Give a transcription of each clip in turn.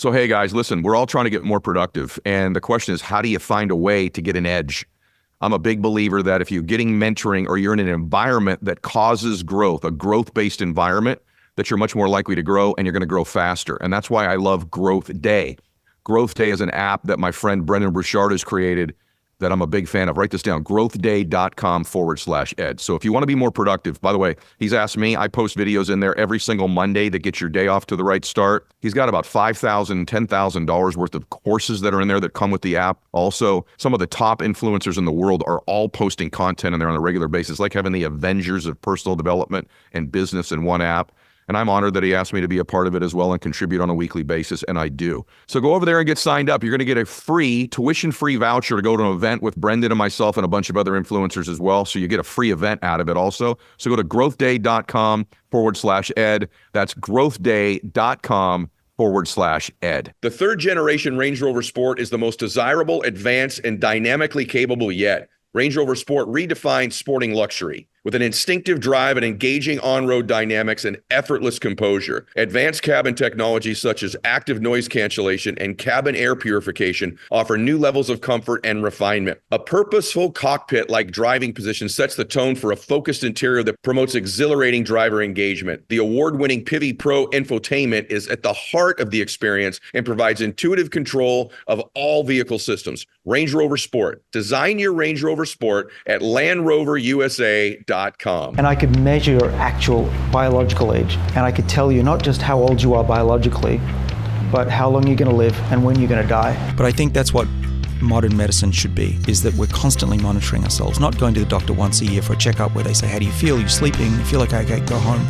So, hey guys, listen, we're all trying to get more productive. And the question is, how do you find a way to get an edge? I'm a big believer that if you're getting mentoring or you're in an environment that causes growth, a growth-based environment, that you're much more likely to grow and you're going to grow faster. And that's why I love Growth Day. Growth Day is an app that my friend Brendan Burchard has created that I'm a big fan of. Write this down, growthday.com/ed. So if you want to be more productive, by the way, he's asked me, I post videos in there every single Monday that get your day off to the right start. He's got about $5,000, $10,000 worth of courses that are in there that come with the app. Also, some of the top influencers in the world are all posting content in there on a regular basis, like having the Avengers of personal development and business in one app. And I'm honored that he asked me to be a part of it as well and contribute on a weekly basis, and I do. So go over there and get signed up. You're going to get a free, tuition-free voucher to go to an event with Brendan and myself and a bunch of other influencers as well. So you get a free event out of it also. So go to growthday.com/ed. That's growthday.com/ed. The third generation Range Rover Sport is the most desirable, advanced, and dynamically capable yet. Range Rover Sport redefines sporting luxury with an instinctive drive and engaging on-road dynamics and effortless composure. Advanced cabin technologies such as active noise cancellation and cabin air purification offer new levels of comfort and refinement. A purposeful cockpit-like driving position sets the tone for a focused interior that promotes exhilarating driver engagement. The award-winning Pivi Pro infotainment is at the heart of the experience and provides intuitive control of all vehicle systems. Range Rover Sport. Design your Range Rover Sport at LandRoverUSA.com. And I could measure your actual biological age. And I could tell you not just how old you are biologically, but how long you're going to live and when you're going to die. But I think that's what modern medicine should be, is that we're constantly monitoring ourselves, not going to the doctor once a year for a checkup where they say, how do you feel? You're sleeping? You feel like, okay, go home.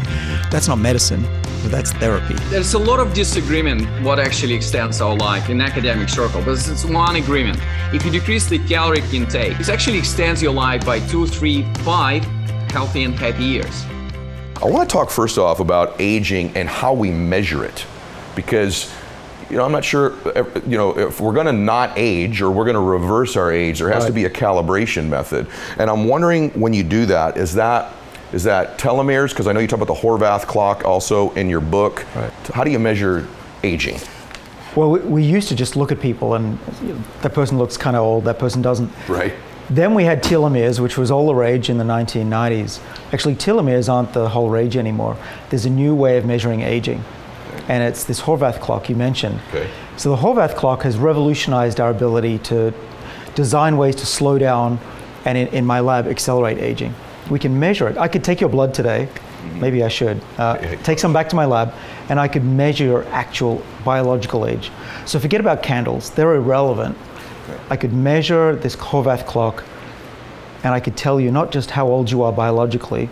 That's not medicine. That's therapy. There's a lot of disagreement what actually extends our life in academic circle, but it's one agreement. If you decrease the caloric intake, it actually extends your life by 2, 3, 5 healthy and happy years. I want to talk first off about aging and how we measure it, because I'm not sure, if we're going to not age or we're going to reverse our age, there has to be a calibration method. And I'm wondering, when you do that, is that telomeres? Because I know you talk about the Horvath clock also in your book. Right. How do you measure aging? Well, we used to just look at people and that person looks kind of old, that person doesn't. Right. Then we had telomeres, which was all the rage in the 1990s. Actually, telomeres aren't the whole rage anymore. There's a new way of measuring aging. And it's this Horvath clock you mentioned. Okay. So the Horvath clock has revolutionized our ability to design ways to slow down and in my lab accelerate aging. We can measure it. I could take your blood today, maybe I should, take some back to my lab, and I could measure your actual biological age. So forget about candles, they're irrelevant. I could measure this Horvath clock and I could tell you not just how old you are biologically,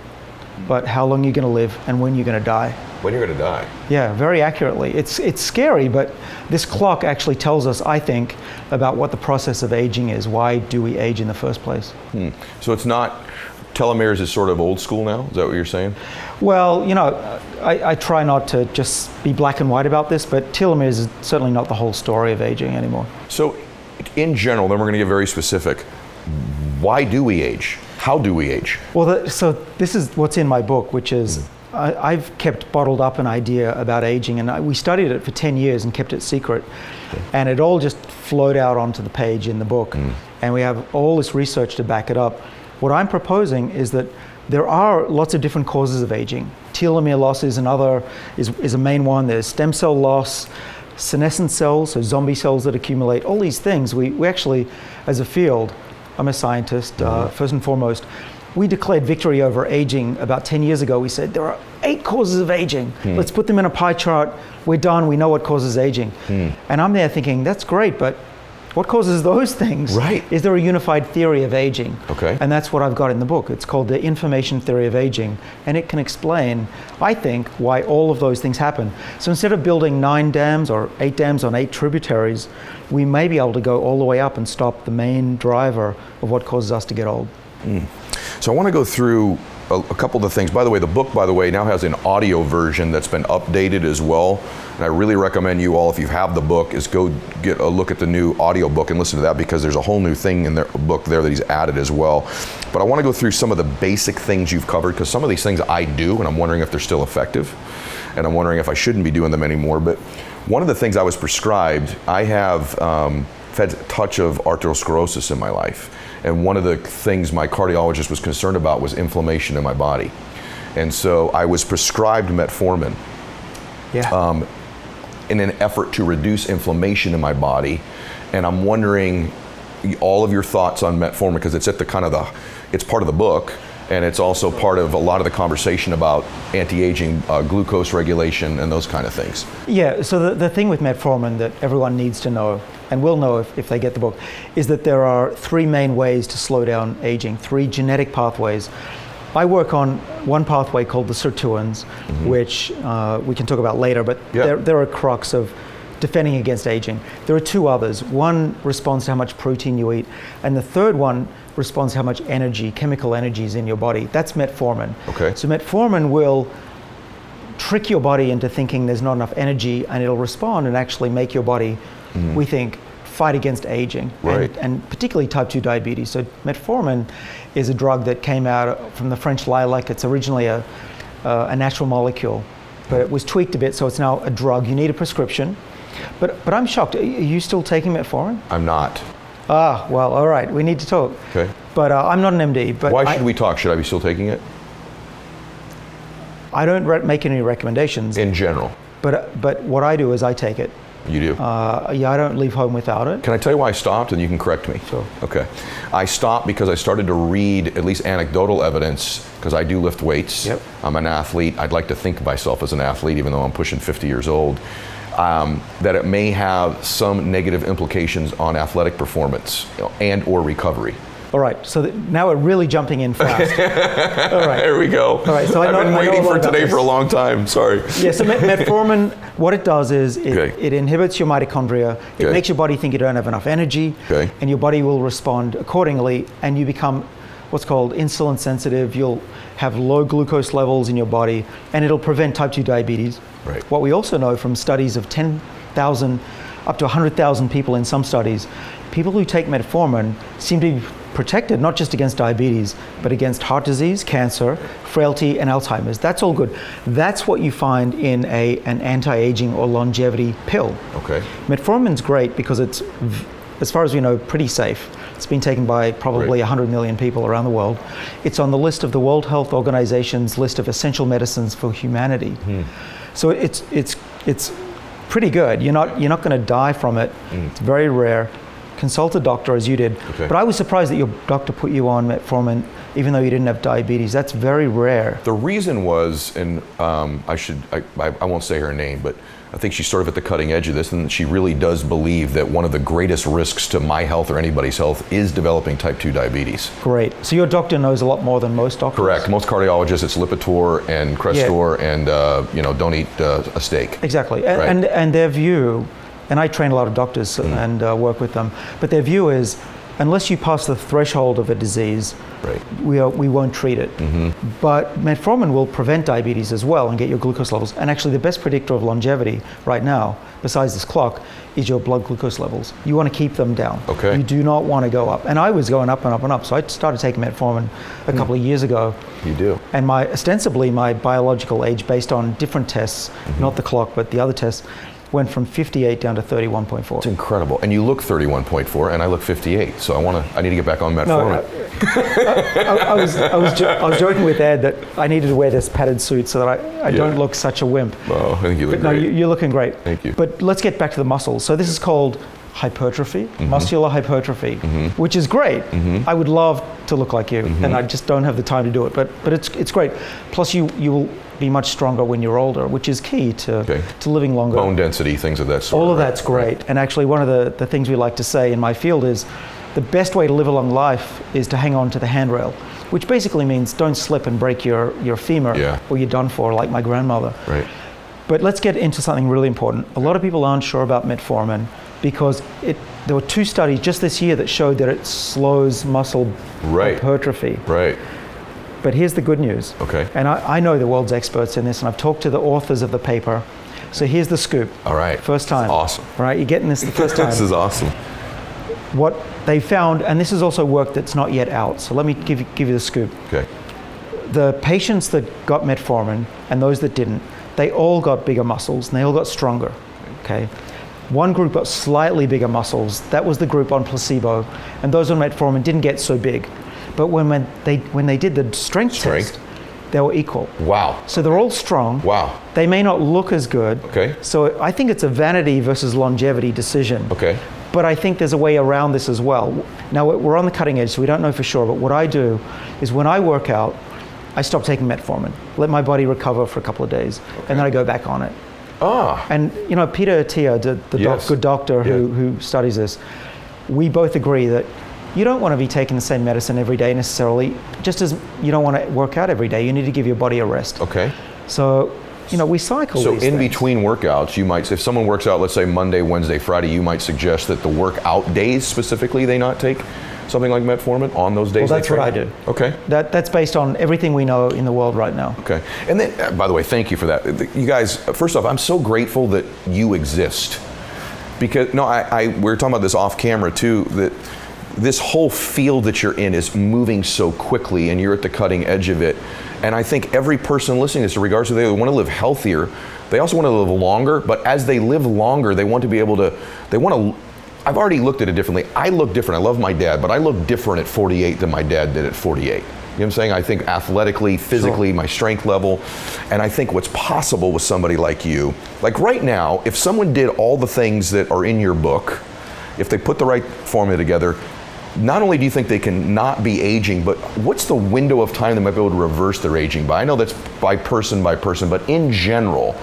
but how long you're going to live and when you're going to die. When you're going to die? Yeah, very accurately. It's scary, but this clock actually tells us, I think, about what the process of aging is. Why do we age in the first place? So it's not, telomeres is sort of old school now? Is that what you're saying? Well, I try not to just be black and white about this, but telomeres is certainly not the whole story of aging anymore. So in general, then we're going to get very specific. Why do we age? How do we age? Well, so this is what's in my book, which is I've kept bottled up an idea about aging, and we studied it for 10 years and kept it secret. And it all just flowed out onto the page in the book. And we have all this research to back it up. What I'm proposing is that there are lots of different causes of aging. Telomere loss is a main one. There's stem cell loss, senescent cells, so zombie cells that accumulate, all these things. We actually, as a field, I'm a scientist, first and foremost, we declared victory over aging about 10 years ago. We said there are 8 causes of aging. Let's put them in a pie chart. We're done. We know what causes aging. And I'm there thinking, that's great, but what causes those things? Right. Is there a unified theory of aging? Okay. And that's what I've got in the book. It's called the information theory of aging. And it can explain, I think, why all of those things happen. So instead of building 9 dams or 8 dams on 8 tributaries, we may be able to go all the way up and stop the main driver of what causes us to get old. So I want to go through a couple of the things. By the way, the book, now has an audio version that's been updated as well. And I really recommend you all, if you have the book, is go get a look at the new audio book and listen to that, because there's a whole new thing in the book there that he's added as well. But I want to go through some of the basic things you've covered, because some of these things I do, and I'm wondering if they're still effective. And I'm wondering if I shouldn't be doing them anymore. But One of the things I was prescribed, I have had a touch of arteriosclerosis in my life. And one of the things my cardiologist was concerned about was inflammation in my body. And so I was prescribed metformin in an effort to reduce inflammation in my body. And I'm wondering all of your thoughts on metformin, because it's at the kind of it's part of the book, and it's also part of a lot of the conversation about anti-aging, glucose regulation, and those kind of things. Yeah, so the thing with metformin that everyone needs to know, and will know if they get the book, is that there are 3 main ways to slow down aging, 3 genetic pathways. I work on one pathway called the sirtuins, which we can talk about later, but they're a crux of defending against aging. There are 2 others. One responds to how much protein you eat, and the third one responds to how much energy, chemical energy is in your body. That's metformin. Okay. So metformin will trick your body into thinking there's not enough energy, and it'll respond and actually make your body, we think, fight against aging, right. and particularly type 2 diabetes. So metformin is a drug that came out from the French lilac. It's originally a natural molecule, but it was tweaked a bit, so it's now a drug. You need a prescription. But I'm shocked. Are you still taking metformin? I'm not. Ah, well, all right. We need to talk. Okay. But I'm not an MD. But why should we talk? Should I be still taking it? I don't make any recommendations. In general. But what I do is I take it. You do? Yeah, I don't leave home without it. Can I tell you why I stopped, and you can correct me? Sure. Okay. I stopped because I started to read at least anecdotal evidence, because I do lift weights. Yep. I'm an athlete. I'd like to think of myself as an athlete, even though I'm pushing 50 years old. That it may have some negative implications on athletic performance, and or recovery. All right, so now we're really jumping in fast. All right. There we go. All right, so I've been waiting for today for a long time, sorry. Yeah, so metformin, what it does is it inhibits your mitochondria, it makes your body think you don't have enough energy, and your body will respond accordingly, and you become what's called insulin sensitive. You'll have low glucose levels in your body, and it'll prevent type 2 diabetes. Right. What we also know from studies of 10,000 up to 100,000 people in some studies, people who take metformin seem to be protected not just against diabetes, but against heart disease, cancer, frailty, and Alzheimer's. That's all good. That's what you find in an anti-aging or longevity pill. Okay. Metformin's great because it's, as far as we know, pretty safe. It's been taken by probably 100 million people around the world. It's on the list of the World Health Organization's list of essential medicines for humanity. So it's pretty good. You're not going to die from it. It's very rare. Consult a doctor as you did. Okay. But I was surprised that your doctor put you on metformin even though you didn't have diabetes. That's very rare. The reason was, and I won't say her name, but I think she's sort of at the cutting edge of this, and she really does believe that one of the greatest risks to my health or anybody's health is developing type 2 diabetes. Great. So your doctor knows a lot more than most doctors? Correct. Most cardiologists, it's Lipitor and Crestor and don't eat a steak. Exactly. And their view, and I train a lot of doctors and work with them, but their view is, unless you pass the threshold of a disease, we won't treat it. But metformin will prevent diabetes as well and get your glucose levels. And actually the best predictor of longevity right now, besides this clock, is your blood glucose levels. You want to keep them down. Okay. You do not want to go up. And I was going up and up and up. So I started taking metformin a couple of years ago. You do. And ostensibly my biological age, based on different tests, not the clock, but the other tests, went from 58 down to 31.4. It's incredible. And you look 31.4, and I look 58. So I need to get back on metformin. I was joking with Ed that I needed to wear this padded suit so that I don't look such a wimp. Oh, I think you look great. No, you're looking great. Thank you. But let's get back to the muscles. So this is called hypertrophy, muscular hypertrophy, which is great. I would love to look like you, and I just don't have the time to do it. But it's great. Plus you will be much stronger when you're older, which is key to living longer. Bone density, things of that sort. All of that's great. And actually one of the things we like to say in my field is the best way to live a long life is to hang on to the handrail, which basically means don't slip and break your femur or you're done for, like my grandmother. Right. But let's get into something really important. A lot of people aren't sure about metformin because there were 2 studies just this year that showed that it slows muscle hypertrophy. Right. But here's the good news. Okay. And I know the world's experts in this, and I've talked to the authors of the paper. So here's the scoop. All right. First time. Awesome. All right, you're getting this the first time. This is awesome. What they found, and this is also work that's not yet out, so let me give you the scoop. Okay. The patients that got metformin and those that didn't, they all got bigger muscles and they all got stronger. Okay. One group got slightly bigger muscles. That was the group on placebo, and those on metformin didn't get so big. But when they did the strength test, they were equal. Wow. So they're all strong. Wow. They may not look as good. Okay. So I think it's a vanity versus longevity decision. Okay. But I think there's a way around this as well. Now we're on the cutting edge, so we don't know for sure, but what I do is when I work out, I stop taking metformin, let my body recover for a couple of days, and then I go back on it. Ah. And you know, Peter Attia, the good doctor who studies this, we both agree that you don't want to be taking the same medicine every day necessarily, just as you don't want to work out every day. You need to give your body a rest. Okay. So, you know, we cycle So these in things. between workouts, you might, if someone works out, let's say Monday, Wednesday, Friday, you might suggest that the workout days specifically, they not take something like metformin on those days. Well, that's what I do. Okay. That's based on everything we know in the world right now. Okay. And then, by the way, thank you for that. You guys, first off, I'm so grateful that you exist. Because, no, we were talking about this off camera too, that this whole field that you're in is moving so quickly and you're at the cutting edge of it. And I think every person listening to this, regardless of they want to live healthier, they also want to live longer, but as they live longer, they want to be able to, I've already looked at it differently. I look different. I love my dad, but I look different at 48 than my dad did at 48. You know what I'm saying? I think athletically, physically, my strength level, and I think what's possible with somebody like you, like right now, if someone did all the things that are in your book, if they put the right formula together, not only do you think they can not be aging, but what's the window of time they might be able to reverse their aging by? I know that's by person, but in general,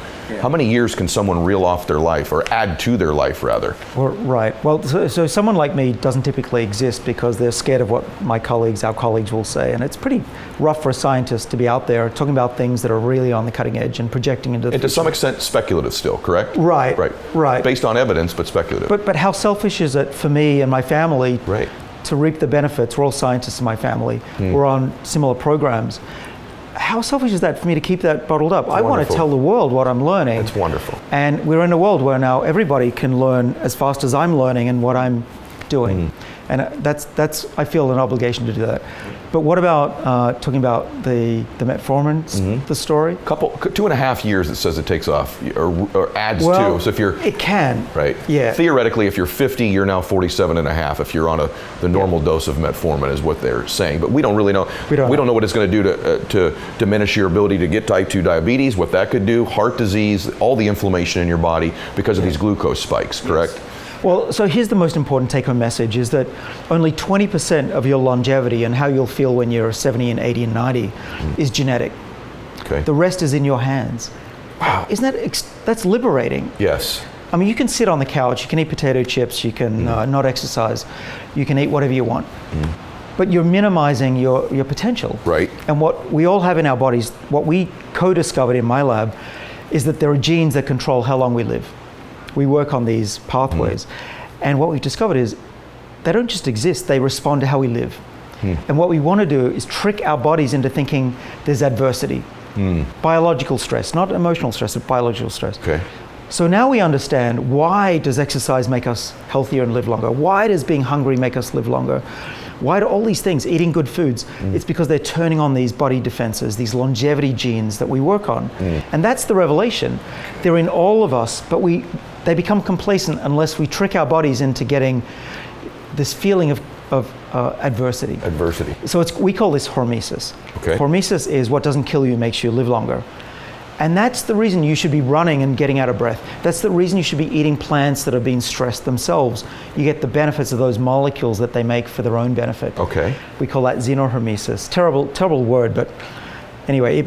how many years can someone reel off their life or add to their life rather? Well, right. Well, so someone like me doesn't typically exist because they're scared of what our colleagues will say. And it's pretty rough for a scientist to be out there talking about things that are really on the cutting edge and projecting into the And to future. some extent speculative still, correct? Right. Based on evidence, but speculative. But how selfish is it for me and my family to reap the benefits? We're all scientists in my family. We're on similar programs. How selfish is that for me to keep that bottled up? I want to tell the world what I'm learning. It's wonderful. And we're in a world where now everybody can learn as fast as I'm learning and what I'm doing. And that's I feel an obligation to do that. But what about talking about the metformin, the story? 2.5 years it says it takes off or adds well, to. So if you're it can. Right. Yeah. Theoretically, if you're 50, you're now 47 and a half if you're on the normal dose of metformin is what they're saying. But we don't really know. We don't know what it's going to do to diminish your ability to get type 2 diabetes, what that could do, heart disease, all the inflammation in your body because of these glucose spikes, correct? Yes. Well, so here's the most important take-home message is that only 20% of your longevity and how you'll feel when you're 70 and 80 and 90 is genetic. Okay. The rest is in your hands. Wow. Isn't that's liberating? Yes. I mean, you can sit on the couch, you can eat potato chips, you can not exercise, you can eat whatever you want. But you're minimizing your potential. Right. And what we all have in our bodies, what we co-discovered in my lab, is that there are genes that control how long we live. We work on these pathways. And what we've discovered is they don't just exist, they respond to how we live. And what we want to do is trick our bodies into thinking there's adversity. Biological stress, not emotional stress, but biological stress. Okay. So now we understand, why does exercise make us healthier and live longer? Why does being hungry make us live longer? Why do all these things, eating good foods? It's because they're turning on these body defenses, these longevity genes that we work on. And that's the revelation. They're in all of us, but they become complacent unless we trick our bodies into getting this feeling of adversity. So we call this hormesis. Okay. Hormesis is what doesn't kill you, makes you live longer. And that's the reason you should be running and getting out of breath. That's the reason you should be eating plants that are being stressed themselves. You get the benefits of those molecules that they make for their own benefit. Okay. We call that xenohormesis. Terrible word, but anyway,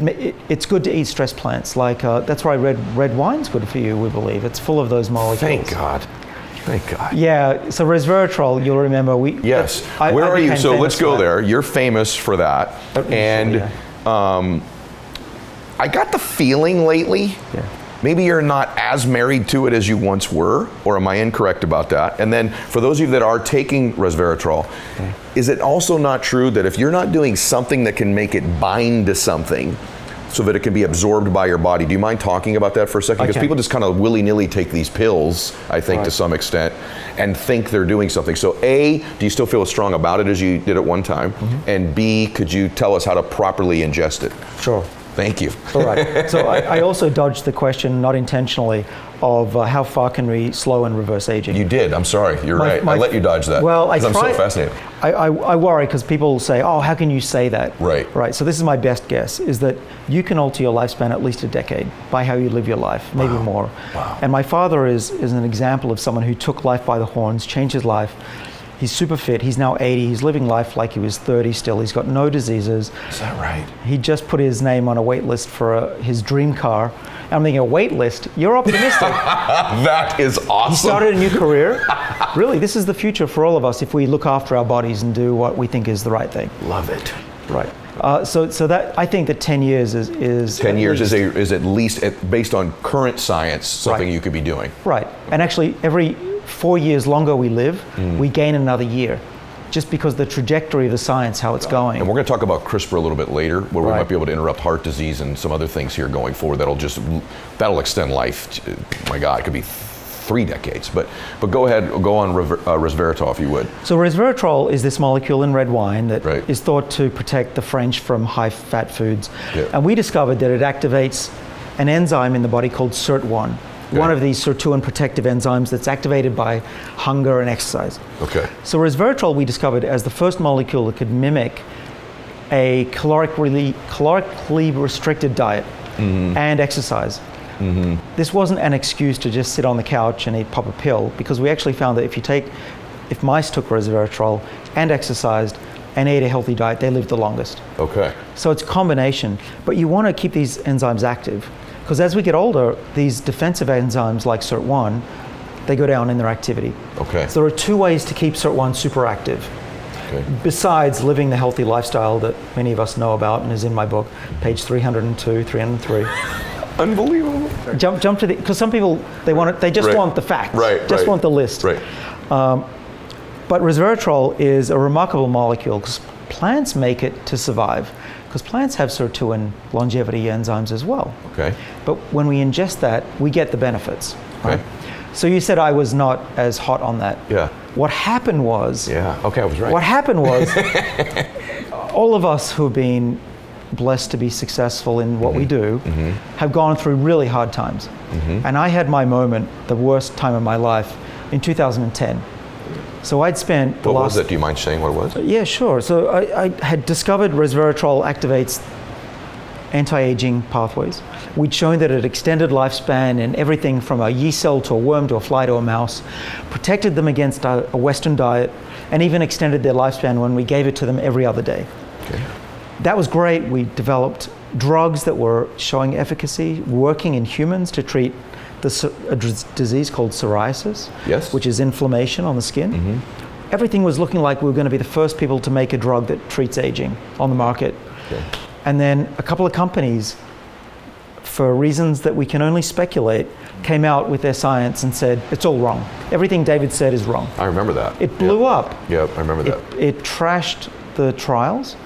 it's good to eat stress plants. Like that's why red wine's good for you, we believe. It's full of those molecules. Thank God. Yeah, so resveratrol, you'll remember Yes. Where are you? So let's go there. You're famous for that. I got the feeling lately, maybe you're not as married to it as you once were, or am I incorrect about that? And then for those of you that are taking resveratrol, is it also not true that if you're not doing something that can make it bind to something so that it can be absorbed by your body, do you mind talking about that for a second? Because people just kind of willy-nilly take these pills, I think, to some extent, and think they're doing something. So A, do you still feel as strong about it as you did at one time? And B, could you tell us how to properly ingest it? Sure. Thank you. All right. So I also dodged the question, not intentionally. of how far can we slow and reverse aging. You did. I'm sorry. You're right. I let you dodge that. Well, I'm so fascinated. I worry because people say, oh, how can you say that? Right. Right. So this is my best guess, is that you can alter your lifespan at least a decade by how you live your life, maybe more. Wow. And my father is an example of someone who took life by the horns, changed his life. He's super fit. He's now 80. He's living life like he was 30 still. He's got no diseases. Is that right? He just put his name on a wait list for his dream car. I'm thinking, a wait list? You're optimistic. That is awesome. He started a new career. Really, this is the future for all of us if we look after our bodies and do what we think is the right thing. Love it. Right. So that I think that 10 years is 10 years is at least, based on current science, something Right. you could be doing. Right. And actually, every 4 years longer we live, we gain another year, just because the trajectory of the science, how it's going. And we're going to talk about CRISPR a little bit later, where we Right. might be able to interrupt heart disease and some other things here going forward that'll extend life. My God, it could be 3 decades. But go ahead, go on resveratrol if you would. So resveratrol is this molecule in red wine that Right. is thought to protect the French from high-fat foods. Yeah. And we discovered that it activates an enzyme in the body called SIRT1, one of these sirtuin protective enzymes that's activated by hunger and exercise. Okay. So resveratrol we discovered as the first molecule that could mimic a calorically restricted diet and exercise. This wasn't an excuse to just sit on the couch and pop a pill, because we actually found that if mice took resveratrol and exercised and ate a healthy diet, they lived the longest. Okay. So it's a combination, but you want to keep these enzymes active, because as we get older, these defensive enzymes like SIRT1, they go down in their activity. Okay. So there are 2 ways to keep SIRT1 super active, Okay. besides living the healthy lifestyle that many of us know about and is in my book, page 302, 303. Unbelievable. Jump to the, because some people, they just Right. want the facts, Right. just right. want the list. Right. But resveratrol is a remarkable molecule because plants make it to survive, because plants have sirtuin longevity enzymes as well. Okay. But when we ingest that, we get the benefits. Okay. Right? So you said I was not as hot on that. Yeah. What happened was, Yeah. Okay, I was right. what happened was, all of us who have been blessed to be successful in what we do have gone through really hard times. And I had my moment, the worst time of my life, in 2010. So I'd spent What was it? Do you mind saying what it was? Yeah, sure. So I had discovered resveratrol activates anti-aging pathways. We'd shown that it extended lifespan in everything from a yeast cell to a worm to a fly to a mouse, protected them against a Western diet, and even extended their lifespan when we gave it to them every other day. Okay. That was great. We developed drugs that were showing efficacy, working in humans to treat a disease called psoriasis, Yes. which is inflammation on the skin. Everything was looking like we were going to be the first people to make a drug that treats aging on the market. Okay. And then a couple of companies, for reasons that we can only speculate, came out with their science and said, it's all wrong. Everything David said is wrong. I remember that. It blew up. Yep, I remember that. It trashed the trials,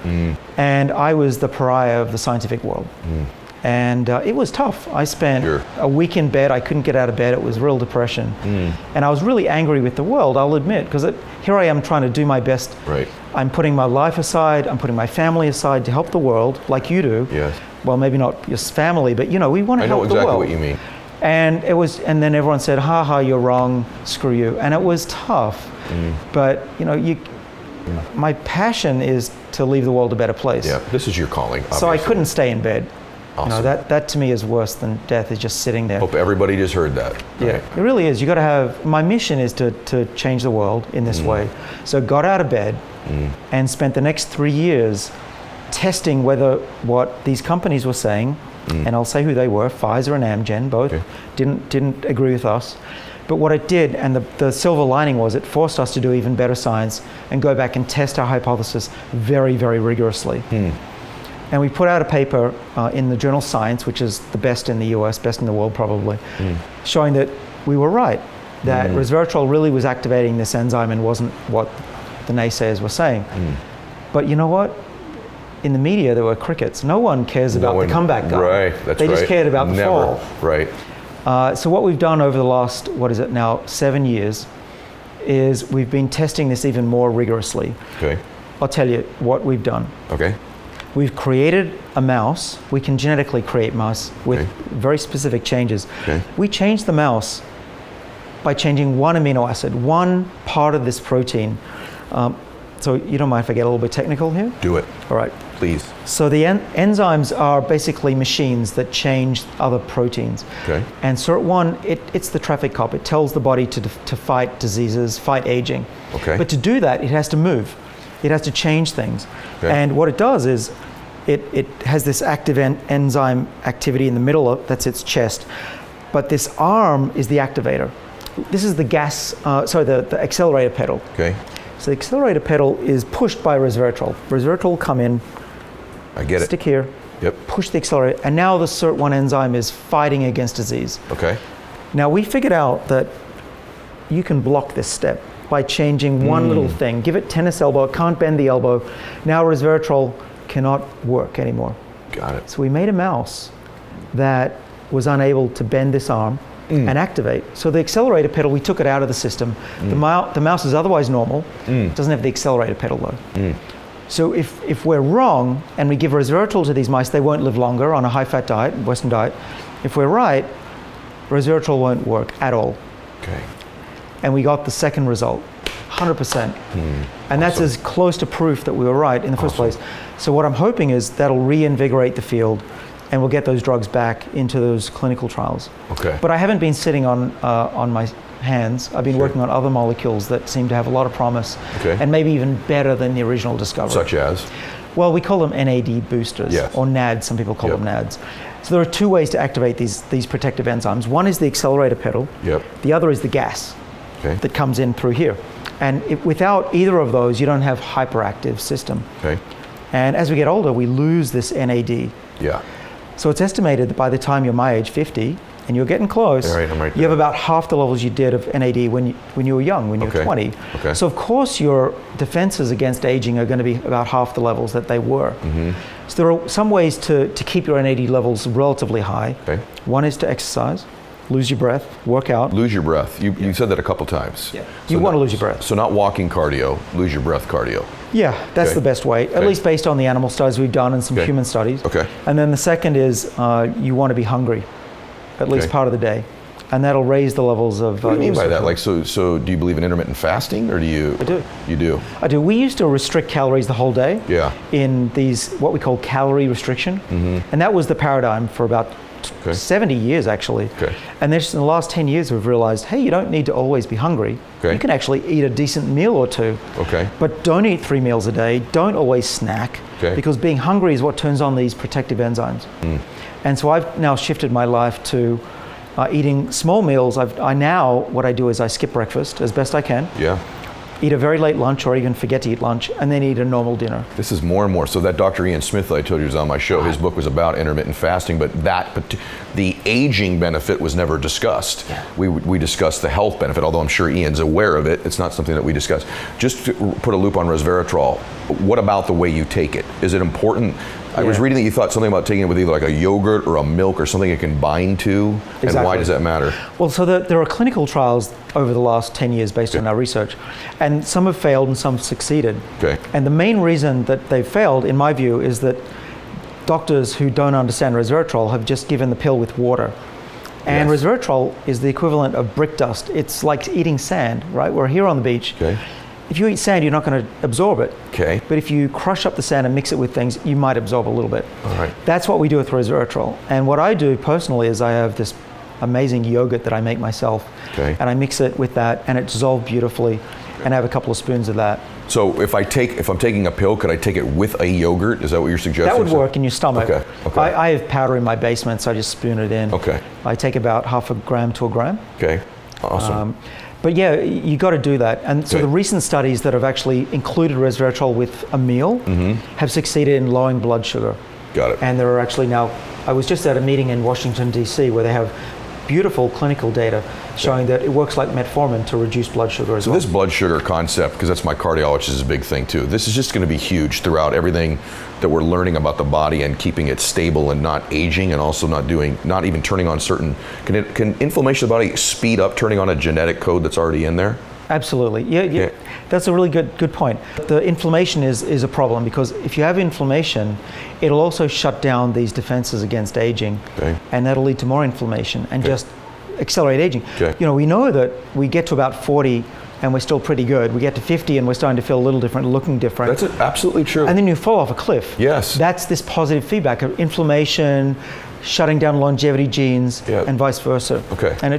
and I was the pariah of the scientific world. And it was tough. I spent a week in bed. I couldn't get out of bed. It was real depression. And I was really angry with the world, I'll admit, because here I am trying to do my best. Right. I'm putting my life aside. I'm putting my family aside to help the world, like you do. Yes. Well, maybe not just family, but we want to I know help the world. exactly what you mean. And and then everyone said, "Ha ha, you're wrong. Screw you." And it was tough. But my passion is to leave the world a better place. Yeah, this is your calling, obviously. So I couldn't stay in bed. Awesome. That to me is worse than death, is just sitting there. Hope everybody just heard that. Yeah, Right. it really is. You got to have, my mission is to change the world in this way. So got out of bed and spent the next 3 years testing whether what these companies were saying, and I'll say who they were, Pfizer and Amgen, both didn't agree with us. But what it did, and the silver lining was, it forced us to do even better science and go back and test our hypothesis very, very rigorously. And we put out a paper in the journal Science, which is the best in the US, best in the world probably, showing that we were right, that resveratrol really was activating this enzyme and wasn't what the naysayers were saying. But you know what? In the media, there were crickets. No one cares about the comeback guy. Right, that's right. They just cared about the fall. Right. So what we've done over the last, 7 years, is we've been testing this even more rigorously. Okay. I'll tell you what we've done. Okay. We've created a mouse. We can genetically create mouse with very specific changes. We change the mouse by changing one amino acid, one part of this protein. So you don't mind if I get a little bit technical here? Do it. All right. Please. So the enzymes are basically machines that change other proteins. And SIRT1, it's the traffic cop. It tells the body to fight diseases, fight aging. But to do that, it has to move. It has to change things. And what it does is it has this active enzyme activity in the middle that's its chest. But this arm is the activator. This is the the accelerator pedal. So the accelerator pedal is pushed by resveratrol. Resveratrol will come in, stick here, push the accelerator, and now the SIRT1 enzyme is fighting against disease. Now we figured out that you can block this step by changing one little thing. Give it tennis elbow, it can't bend the elbow. Now resveratrol cannot work anymore. Got it. So we made a mouse that was unable to bend this arm and activate. So the accelerator pedal, we took it out of the system. The mouse is otherwise normal. It doesn't have the accelerator pedal though. So if we're wrong and we give resveratrol to these mice, they won't live longer on a high-fat diet, Western diet. If we're right, resveratrol won't work at all. And we got the second result, 100%. And that's as close to proof that we were right in the first place. So what I'm hoping is that'll reinvigorate the field, and we'll get those drugs back into those clinical trials. But I haven't been sitting on my hands. I've been working on other molecules that seem to have a lot of promise, and maybe even better than the original discovery. Such as? Well, we call them NAD boosters, or NADs, some people call them NADs. So there are two ways to activate these protective enzymes. One is the accelerator pedal. The other is the gas that comes in through here. And without either of those, you don't have hyperactive system. And as we get older, we lose this NAD. So it's estimated that by the time you're my age, 50, and you're getting close, you have about half the levels you did of NAD when you were young, when you were 20. So of course your defenses against aging are going to be about half the levels that they were. So there are some ways to keep your NAD levels relatively high. One is to exercise, lose your breath, work out. Lose your breath. You said that a couple times. You want to lose your breath. So not walking cardio, lose your breath cardio. Yeah, that's the best way, at least based on the animal studies we've done and some human studies. And then the second is you want to be hungry, at least part of the day. And that'll raise the levels of... What do you mean by that? Like, so do you believe in intermittent fasting, or do you... I do. You do? I do. We used to restrict calories the whole day Yeah. in these, what we call calorie restriction. Mm-hmm. And that was the paradigm for about 70 years, actually. Okay. And then just in the last 10 years, we've realized, hey, you don't need to always be hungry. Okay. You can actually eat a decent meal or two. Okay. But don't eat 3 meals a day. Don't always snack. Okay. Because being hungry is what turns on these protective enzymes. And so I've now shifted my life to eating small meals. What I do is I skip breakfast as best I can. Yeah. Eat a very late lunch or even forget to eat lunch, and then eat a normal dinner. This is more and more. So that Dr. Ian Smith that I told you was on my show, his book was about intermittent fasting, but the aging benefit was never discussed. Yeah. We discussed the health benefit, although I'm sure Ian's aware of it. It's not something that we discuss. Just to put a loop on resveratrol, what about the way you take it? Is it important? I was reading that you thought something about taking it with either like a yogurt or a milk or something it can bind to. Exactly. And why does that matter? Well, so there are clinical trials over the last 10 years based on our research, and some have failed and some have succeeded. Okay. And the main reason that they've failed, in my view, is that doctors who don't understand resveratrol have just given the pill with water. And resveratrol is the equivalent of brick dust. It's like eating sand, right? We're here on the beach. Okay. If you eat sand, you're not going to absorb it. Okay. But if you crush up the sand and mix it with things, you might absorb a little bit. All right. That's what we do with resveratrol. And what I do personally is I have this amazing yogurt that I make myself. Okay. And I mix it with that, and it dissolves beautifully. And I have a couple of spoons of that. So if I'm taking a pill, could I take it with a yogurt? Is that what you're suggesting? That would work in your stomach. Okay. Okay. I have powder in my basement, so I just spoon it in. Okay. I take about 0.5 gram to a gram. Okay. Awesome. But yeah, you got to do that. And so the recent studies that have actually included resveratrol with a meal have succeeded in lowering blood sugar. Got it. And there are actually now, I was just at a meeting in Washington, D.C. where they have beautiful clinical data showing that it works like metformin to reduce blood sugar as well. This blood sugar concept, because that's my cardiologist, is a big thing too. This is just going to be huge throughout everything that we're learning about the body and keeping it stable and not aging, and also not even turning on certain. Can inflammation of the body speed up turning on a genetic code that's already in there? Absolutely. Yeah. That's a really good point. The inflammation is a problem, because if you have inflammation, it'll also shut down these defenses against aging, and that'll lead to more inflammation and just accelerate aging. We know that we get to about 40 and we're still pretty good. We get to 50 and we're starting to feel a little different, looking different. That's absolutely true. And then you fall off a cliff. Yes. That's this positive feedback of inflammation, shutting down longevity genes, and vice versa. Okay. And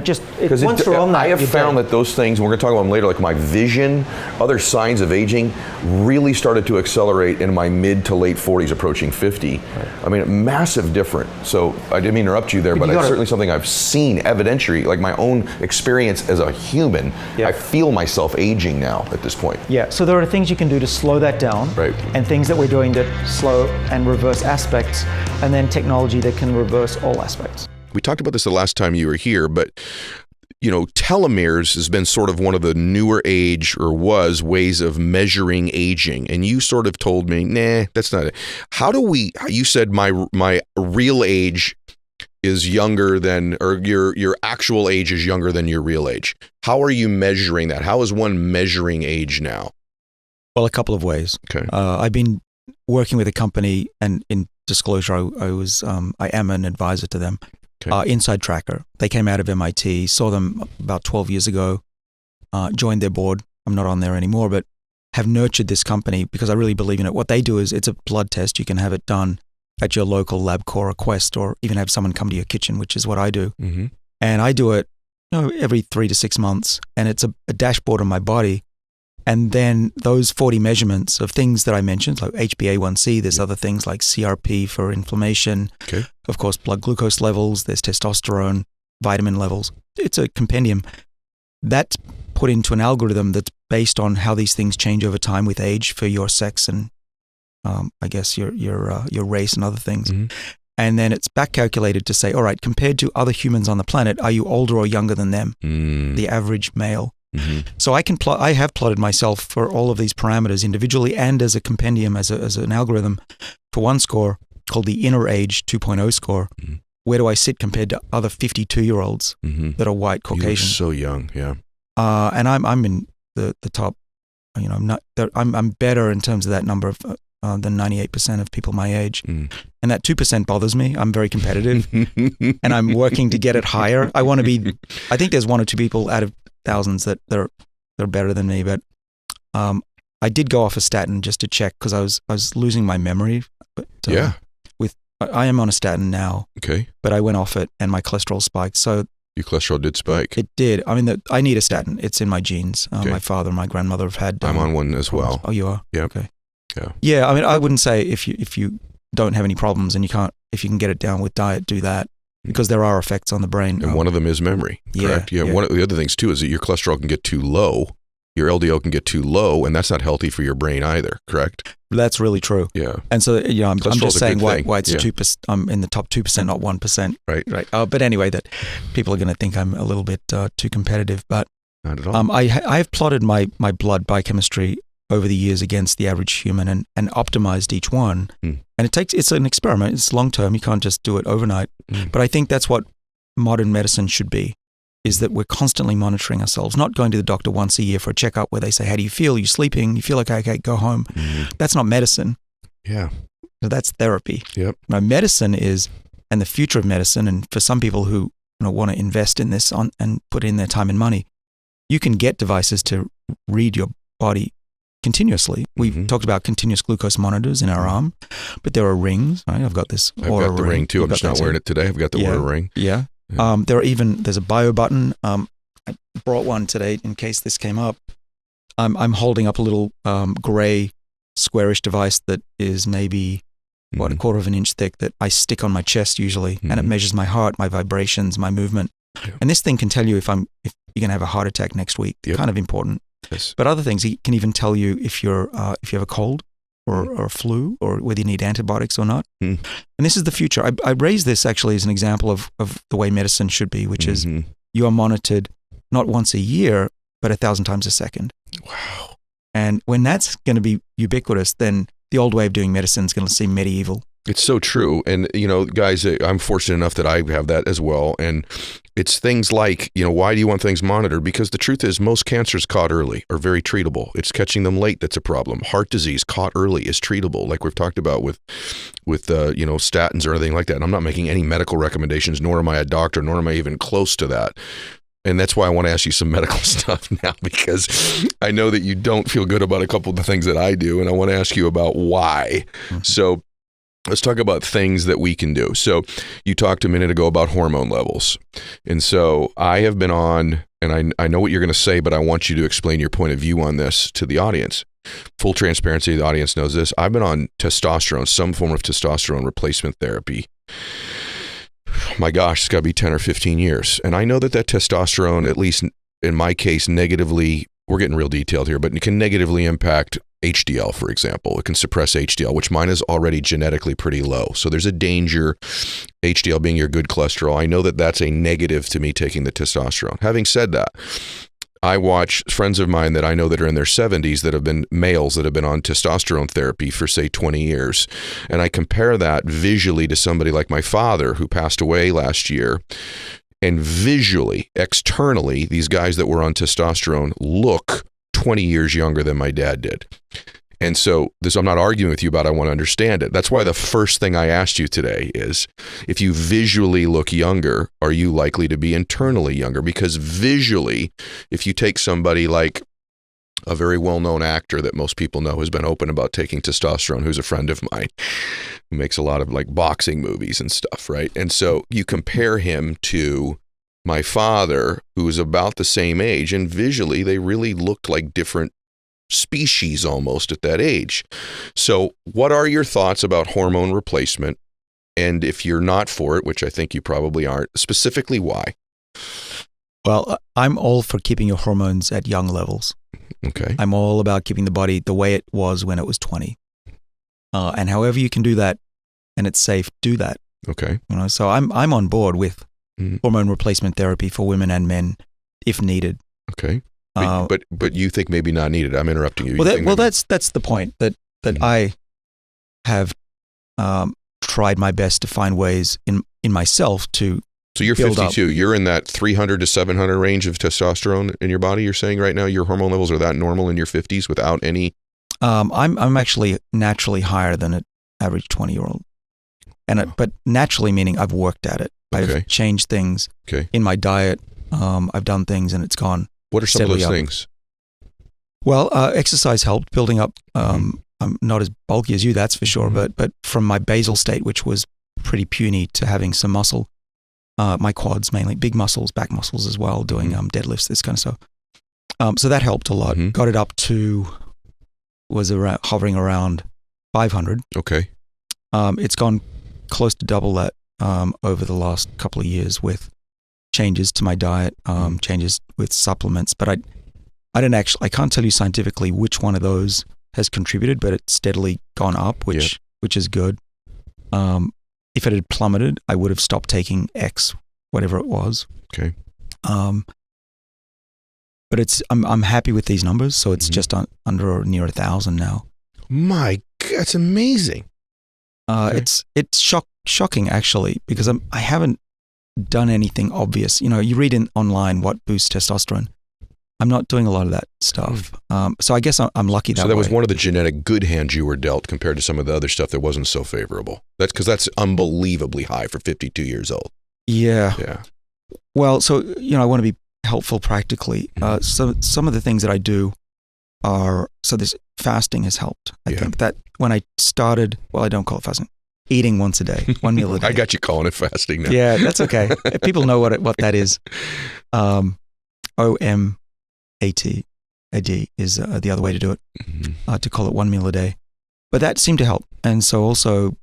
once you're on that, I have found that those things, and we're going to talk about them later, like my vision, other signs of aging, really started to accelerate in my mid to late 40s, approaching 50. I mean, a massive difference. So I didn't mean to interrupt you there, but it's certainly something I've seen evidentiary, like my own experience as a human. I feel myself aging now at this point. Yeah, so there are things you can do to slow that down, and things that we're doing that slow and reverse aspects, and then technology that can reverse all aspects. We talked about this the last time you were here, but telomeres has been sort of one of the newer age, or was, ways of measuring aging. And you sort of told me, nah, that's not it. You said my real age is younger than, or your actual age is younger than your real age. How are you measuring that? How is one measuring age now? Well, a couple of ways. Okay. I've been working with a company, and in disclosure, I am an advisor to them. Inside Tracker. They came out of MIT, saw them about 12 years ago, joined their board. I'm not on there anymore, but have nurtured this company because I really believe in it. What they do is it's a blood test. You can have it done at your local LabCorp or Quest, or even have someone come to your kitchen, which is what I do. Mm-hmm. And I do it every 3 to 6 months, and it's a dashboard on my body. And then those 40 measurements of things that I mentioned, like HbA1c, there's other things like CRP for inflammation, of course, blood glucose levels, there's testosterone, vitamin levels. It's a compendium. That's put into an algorithm that's based on how these things change over time with age for your sex and I guess your race and other things. Mm-hmm. And then it's back calculated to say, all right, compared to other humans on the planet, are you older or younger than them? The average male. Mm-hmm. So I have plotted myself for all of these parameters individually and as a compendium, as an algorithm, for one score called the Inner Age 2.0 score. Mm-hmm. Where do I sit compared to other 52-year-olds that are white Caucasian? You're so young, yeah. And I'm in the top. I'm better in terms of that number of than 98% of people my age. And that 2% bothers me. I'm very competitive, and I'm working to get it higher. I want to be. I think there's 1 or 2 people out of thousands that they're better than me, but I did go off a statin just to check because I was losing my memory. But, I am on a statin now. Okay. But I went off it and my cholesterol spiked. So your cholesterol did spike. It did. I mean, I need a statin. It's in my genes. My father and my grandmother have had. I'm on one as well. Oh, you are? Yeah. Okay. Yeah. Yeah. I mean, I wouldn't say if you don't have any problems and if you can get it down with diet, do that. Because there are effects on the brain. And one of them is memory, correct? Yeah. One of the other things, too, is that your cholesterol can get too low. Your LDL can get too low, and that's not healthy for your brain either, correct? That's really true. Yeah. And so, I'm just saying why it's 2%. I'm in the top 2%, not 1%. Right. But anyway, that people are going to think I'm a little bit too competitive. But not at all. I've plotted my blood biochemistry over the years against the average human and optimized each one. And it's an experiment. It's long term. You can't just do it overnight. But I think that's what modern medicine should be, is that we're constantly monitoring ourselves, not going to the doctor once a year for a checkup where they say, how do you feel? You're sleeping? You feel like, okay, go home. That's not medicine. Yeah. That's therapy. Yep. Now, medicine is, and the future of medicine, and for some people who want to invest in this and put in their time and money, you can get devices to read your body continuously. We've talked about continuous glucose monitors in our arm, but there are rings. Right? I've got this I've got the ring too. I'm just not wearing it today. I've got the Oura ring. Yeah. There's a bio button. I brought one today in case this came up. I'm holding up a little gray squarish device that is maybe a quarter of an inch thick that I stick on my chest usually, and it measures my heart, my vibrations, my movement. And this thing can tell you if you're going to have a heart attack next week. Kind of important. Yes. But other things, it can even tell you if you have a cold or a flu, or whether you need antibiotics or not. And this is the future. I raise this actually as an example of the way medicine should be, which is you are monitored not once a year, but 1,000 times a second. Wow. And when that's going to be ubiquitous, then the old way of doing medicine is going to seem medieval. It's so true. And, guys, I'm fortunate enough that I have that as well. And it's things like, why do you want things monitored? Because the truth is most cancers caught early are very treatable. It's catching them late that's a problem. Heart disease caught early is treatable, like we've talked about with statins or anything like that. And I'm not making any medical recommendations, nor am I a doctor, nor am I even close to that. And that's why I want to ask you some medical stuff now, because I know that you don't feel good about a couple of the things that I do, and I want to ask you about why. Mm-hmm. So let's talk about things that we can do. So you talked a minute ago about hormone levels. And so I have been on, and I know what you're going to say, but I want you to explain your point of view on this to the audience. Full transparency, the audience knows this. I've been on testosterone, some form of testosterone replacement therapy. My gosh, it's got to be 10 or 15 years. And I know that testosterone, at least in my case, negatively, we're getting real detailed here, but it can negatively impact HDL, for example. It can suppress HDL, which mine is already genetically pretty low. So there's a danger, HDL being your good cholesterol. I know that that's a negative to me taking the testosterone. Having said that, I watch friends of mine that I know that are in their 70s that have been males that have been on testosterone therapy for, say, 20 years. And I compare that visually to somebody like my father who passed away last year. And visually, externally, these guys that were on testosterone look 20 years younger than my dad did. And so I'm not arguing with you about, I want to understand it. That's why the first thing I asked you today is, if you visually look younger, are you likely to be internally younger? Because visually, if you take somebody like a very well-known actor that most people know has been open about taking testosterone, who's a friend of mine, who makes a lot of like boxing movies and stuff, right? And so you compare him to my father, who is about the same age, and visually they really looked like different species almost at that age. So what are your thoughts about hormone replacement? And if you're not for it, which I think you probably aren't, specifically why? Well, I'm all for keeping your hormones at young levels. Okay. I'm all about keeping the body the way it was when it was 20. And however you can do that and it's safe, do that. Okay. So I'm on board with hormone replacement therapy for women and men if needed. Okay. But you think maybe not needed. I'm interrupting you. That's the point that I have tried my best to find ways in myself to. So you're 52. You're in that 300 to 700 range of testosterone in your body. You're saying right now your hormone levels are that normal in your 50s without any. I'm actually naturally higher than an average 20-year-old, but naturally meaning I've worked at it. I've changed things in my diet. I've done things and it's gone. What are some of those things? Well, exercise helped building up. I'm not as bulky as you, that's for sure. But from my basal state, which was pretty puny, to having some muscle, my quads mainly, big muscles, back muscles as well, doing deadlifts, this kind of stuff. So that helped a lot. Got it up to hovering around 500. Okay. It's gone close to double that over the last couple of years with changes to my diet, changes with supplements, but I can't tell you scientifically which one of those has contributed, but it's steadily gone up, which is good. If it had plummeted, I would have stopped taking X, whatever it was. Okay. But I'm happy with these numbers, so it's just under or near 1,000 now. My God, that's amazing. It's shocking actually, because I haven't done anything obvious. You read online what boosts testosterone. I'm not doing a lot of that stuff. So I guess I'm lucky that way. So that was one of the genetic good hands you were dealt compared to some of the other stuff that wasn't so favorable. That's because that's unbelievably high for 52 years old. Yeah. Yeah. Well, so, I want to be helpful practically. So some of the things that I do this fasting has helped. I think that when I started, I don't call it fasting. Eating once a day, one meal a day. I got you calling it fasting now. Yeah, that's okay. People know what that is. OMAT is the other way to do it, to call it one meal a day. But that seemed to help. And so also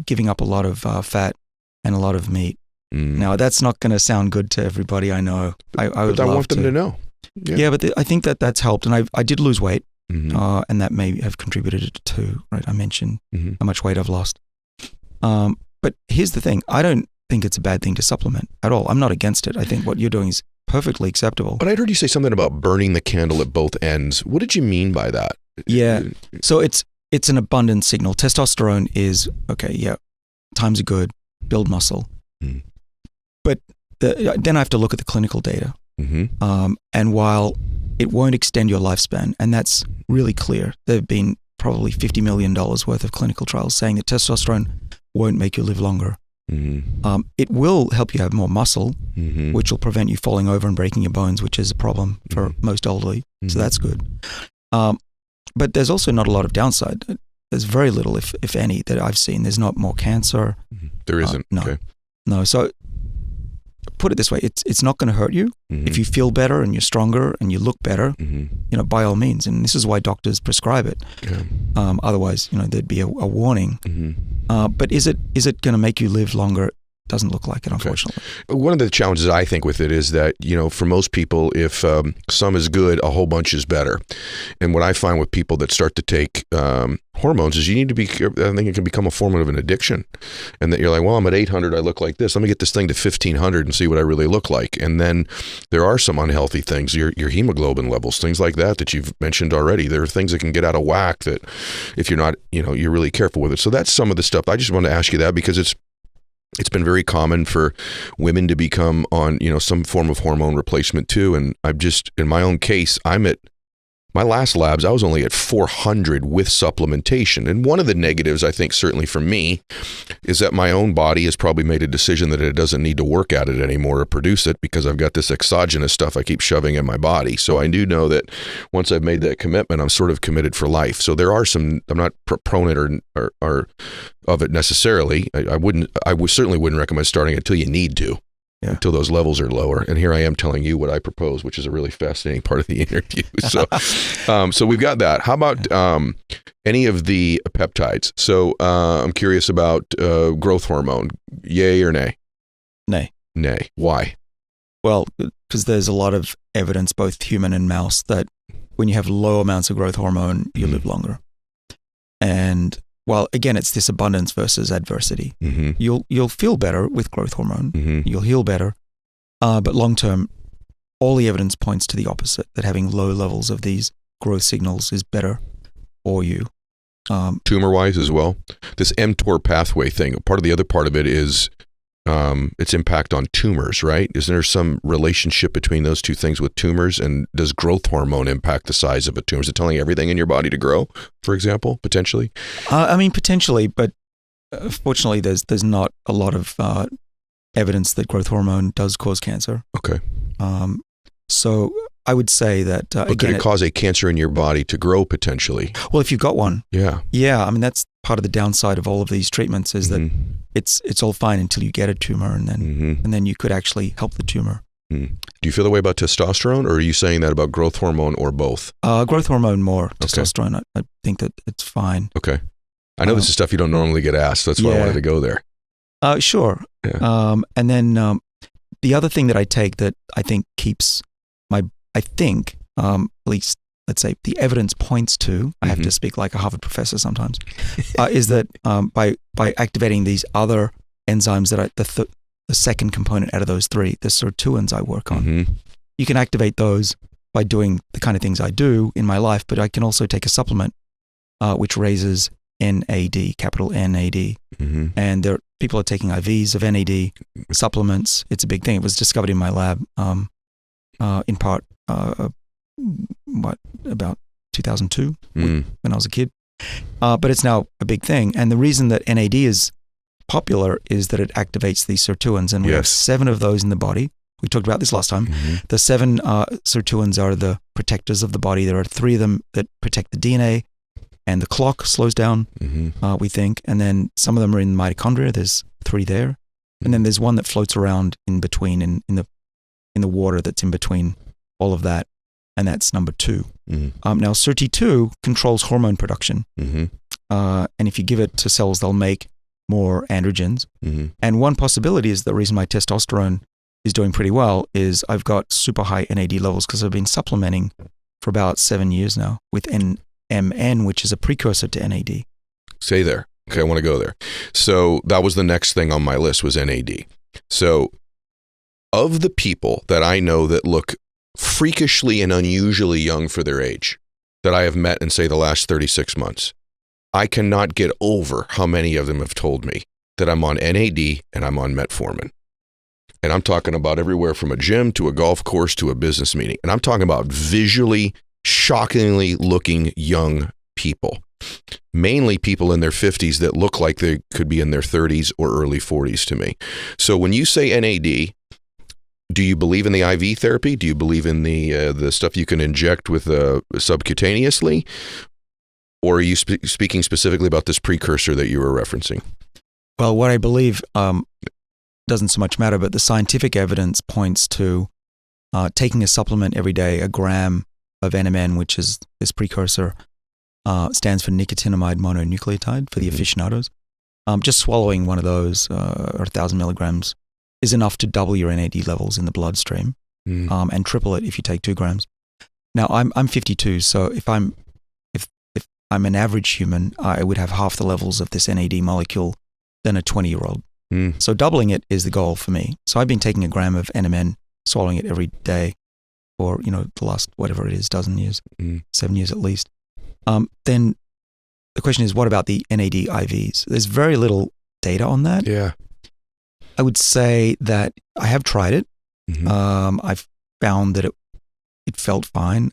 giving up a lot of fat and a lot of meat. Now, that's not going to sound good to everybody, I know. I want them to know. Yeah, but I think that's helped. And I did lose weight, and that may have contributed to, right? I mentioned how much weight I've lost. But here's the thing. I don't think it's a bad thing to supplement at all. I'm not against it. I think what you're doing is perfectly acceptable. But I heard you say something about burning the candle at both ends. What did you mean by that? Yeah. So it's an abundant signal. Testosterone is, okay, yeah, times are good, build muscle. Mm. But then I have to look at the clinical data. Mm-hmm. And while it won't extend your lifespan, and that's really clear, there have been probably $50 million worth of clinical trials saying that testosterone won't make you live longer. Mm-hmm. It will help you have more muscle, Mm-hmm. which will prevent you falling over and breaking your bones, which is a problem for most elderly. So that's good. But there's also not a lot of downside. There's very little, if any, that I've seen. There's not more cancer. There isn't. No. Okay. No. So put it this way, it's not going to hurt you. Mm-hmm. If you feel better and you're stronger and you look better, Mm-hmm. by all means. And this is why doctors prescribe it. Yeah. Otherwise, there'd be a warning. Mm-hmm. But is it going to make you live longer? Doesn't look like it, unfortunately. One of the challenges I think with it is that, for most people, if some is good, a whole bunch is better. And what I find with people that start to take hormones is you need to be, I think it can become a form of an addiction. And that you're like, well, I'm at 800, I look like this. Let me get this thing to 1500 and see what I really look like. And then there are some unhealthy things, your hemoglobin levels, things like that you've mentioned already. There are things that can get out of whack that if you're not, you're really careful with it. So that's some of the stuff. I just want to ask you that because it's been very common for women to become on, some form of hormone replacement too. And I'm just, in my own case, I'm at my last labs, I was only at 400 with supplementation. And one of the negatives, I think, certainly for me, is that my own body has probably made a decision that it doesn't need to work at it anymore or produce it because I've got this exogenous stuff I keep shoving in my body. So I do know that once I've made that commitment, I'm sort of committed for life. So there are some, I'm not proponent or of it necessarily. I certainly wouldn't recommend starting until you need to. Yeah. Until those levels are lower. And here I am telling you what I propose, which is a really fascinating part of the interview. So, so we've got that. How about any of the peptides? So I'm curious about growth hormone. Yay or nay? Nay. Nay. Why? Well, because there's a lot of evidence, both human and mouse, that when you have low amounts of growth hormone, you live longer. And well, again, it's this abundance versus adversity. Mm-hmm. You'll feel better with growth hormone. Mm-hmm. You'll heal better. But long term, all the evidence points to the opposite, that having low levels of these growth signals is better for you. Tumor-wise as well. This mTOR pathway thing, the other part of it is its impact on tumors, right? Isn't there some relationship between those two things with tumors? And does growth hormone impact the size of a tumor? Is it telling everything in your body to grow, for example, potentially? Potentially, but fortunately, there's not a lot of evidence that growth hormone does cause cancer. Okay. So I would say that But could it cause a cancer in your body to grow potentially? Well, if you've got one, yeah. That's part of the downside of all of these treatments is that it's all fine until you get a tumor, and then you could actually help the tumor. Do you feel the way about testosterone, or are you saying that about growth hormone, or both? Growth hormone more. Testosterone, I think that it's fine. Okay. I know this is stuff you don't normally get asked. That's why I wanted to go there. Sure. Yeah. And then the other thing that I take that I think keeps at least, let's say, the evidence points to, I have to speak like a Harvard professor sometimes, is that by activating these other enzymes that the second component out of those three, the sirtuins I work on, you can activate those by doing the kind of things I do in my life, but I can also take a supplement which raises NAD, capital NAD. And people are taking IVs of NAD, supplements. It's a big thing. It was discovered in my lab in part, about 2002 when I was a kid. But it's now a big thing. And the reason that NAD is popular is that it activates these sirtuins. And we have 7 of those in the body. We talked about this last time. The 7 sirtuins are the protectors of the body. There are 3 of them that protect the DNA, and the clock slows down, we think. And then some of them are in mitochondria. There's 3 there. And then there's one that floats around in between in the water that's in between all of that. And that's number 2. Now, SIRT2 controls hormone production. And if you give it to cells, they'll make more androgens. And one possibility is the reason my testosterone is doing pretty well is I've got super high NAD levels because I've been supplementing for about 7 years now with NMN, which is a precursor to NAD. Stay there. Okay, I want to go there. So that was the next thing on my list was NAD. So of the people that I know that look freakishly and unusually young for their age that I have met in, say, the last 36 months, I cannot get over how many of them have told me that I'm on NAD and I'm on metformin. And I'm talking about everywhere from a gym to a golf course to a business meeting. And I'm talking about visually, shockingly looking young people, mainly people in their 50s that look like they could be in their 30s or early 40s to me. So when you say NAD, do you believe in the IV therapy? Do you believe in the stuff you can inject with subcutaneously? Or are you speaking specifically about this precursor that you were referencing? Well, what I believe doesn't so much matter, but the scientific evidence points to taking a supplement every day, a gram of NMN, which is this precursor, stands for nicotinamide mononucleotide for the aficionados. Just swallowing one of those, or 1,000 milligrams, is enough to double your NAD levels in the bloodstream, and triple it if you take 2 grams. Now, I'm 52, so if I'm an average human, I would have half the levels of this NAD molecule than a 20-year-old. So doubling it is the goal for me. So I've been taking a gram of NMN, swallowing it every day for, the last, whatever it is, dozen years, 7 years at least. Then the question is, what about the NAD IVs? There's very little data on that. Yeah. I would say that I have tried it. I've found that it felt fine,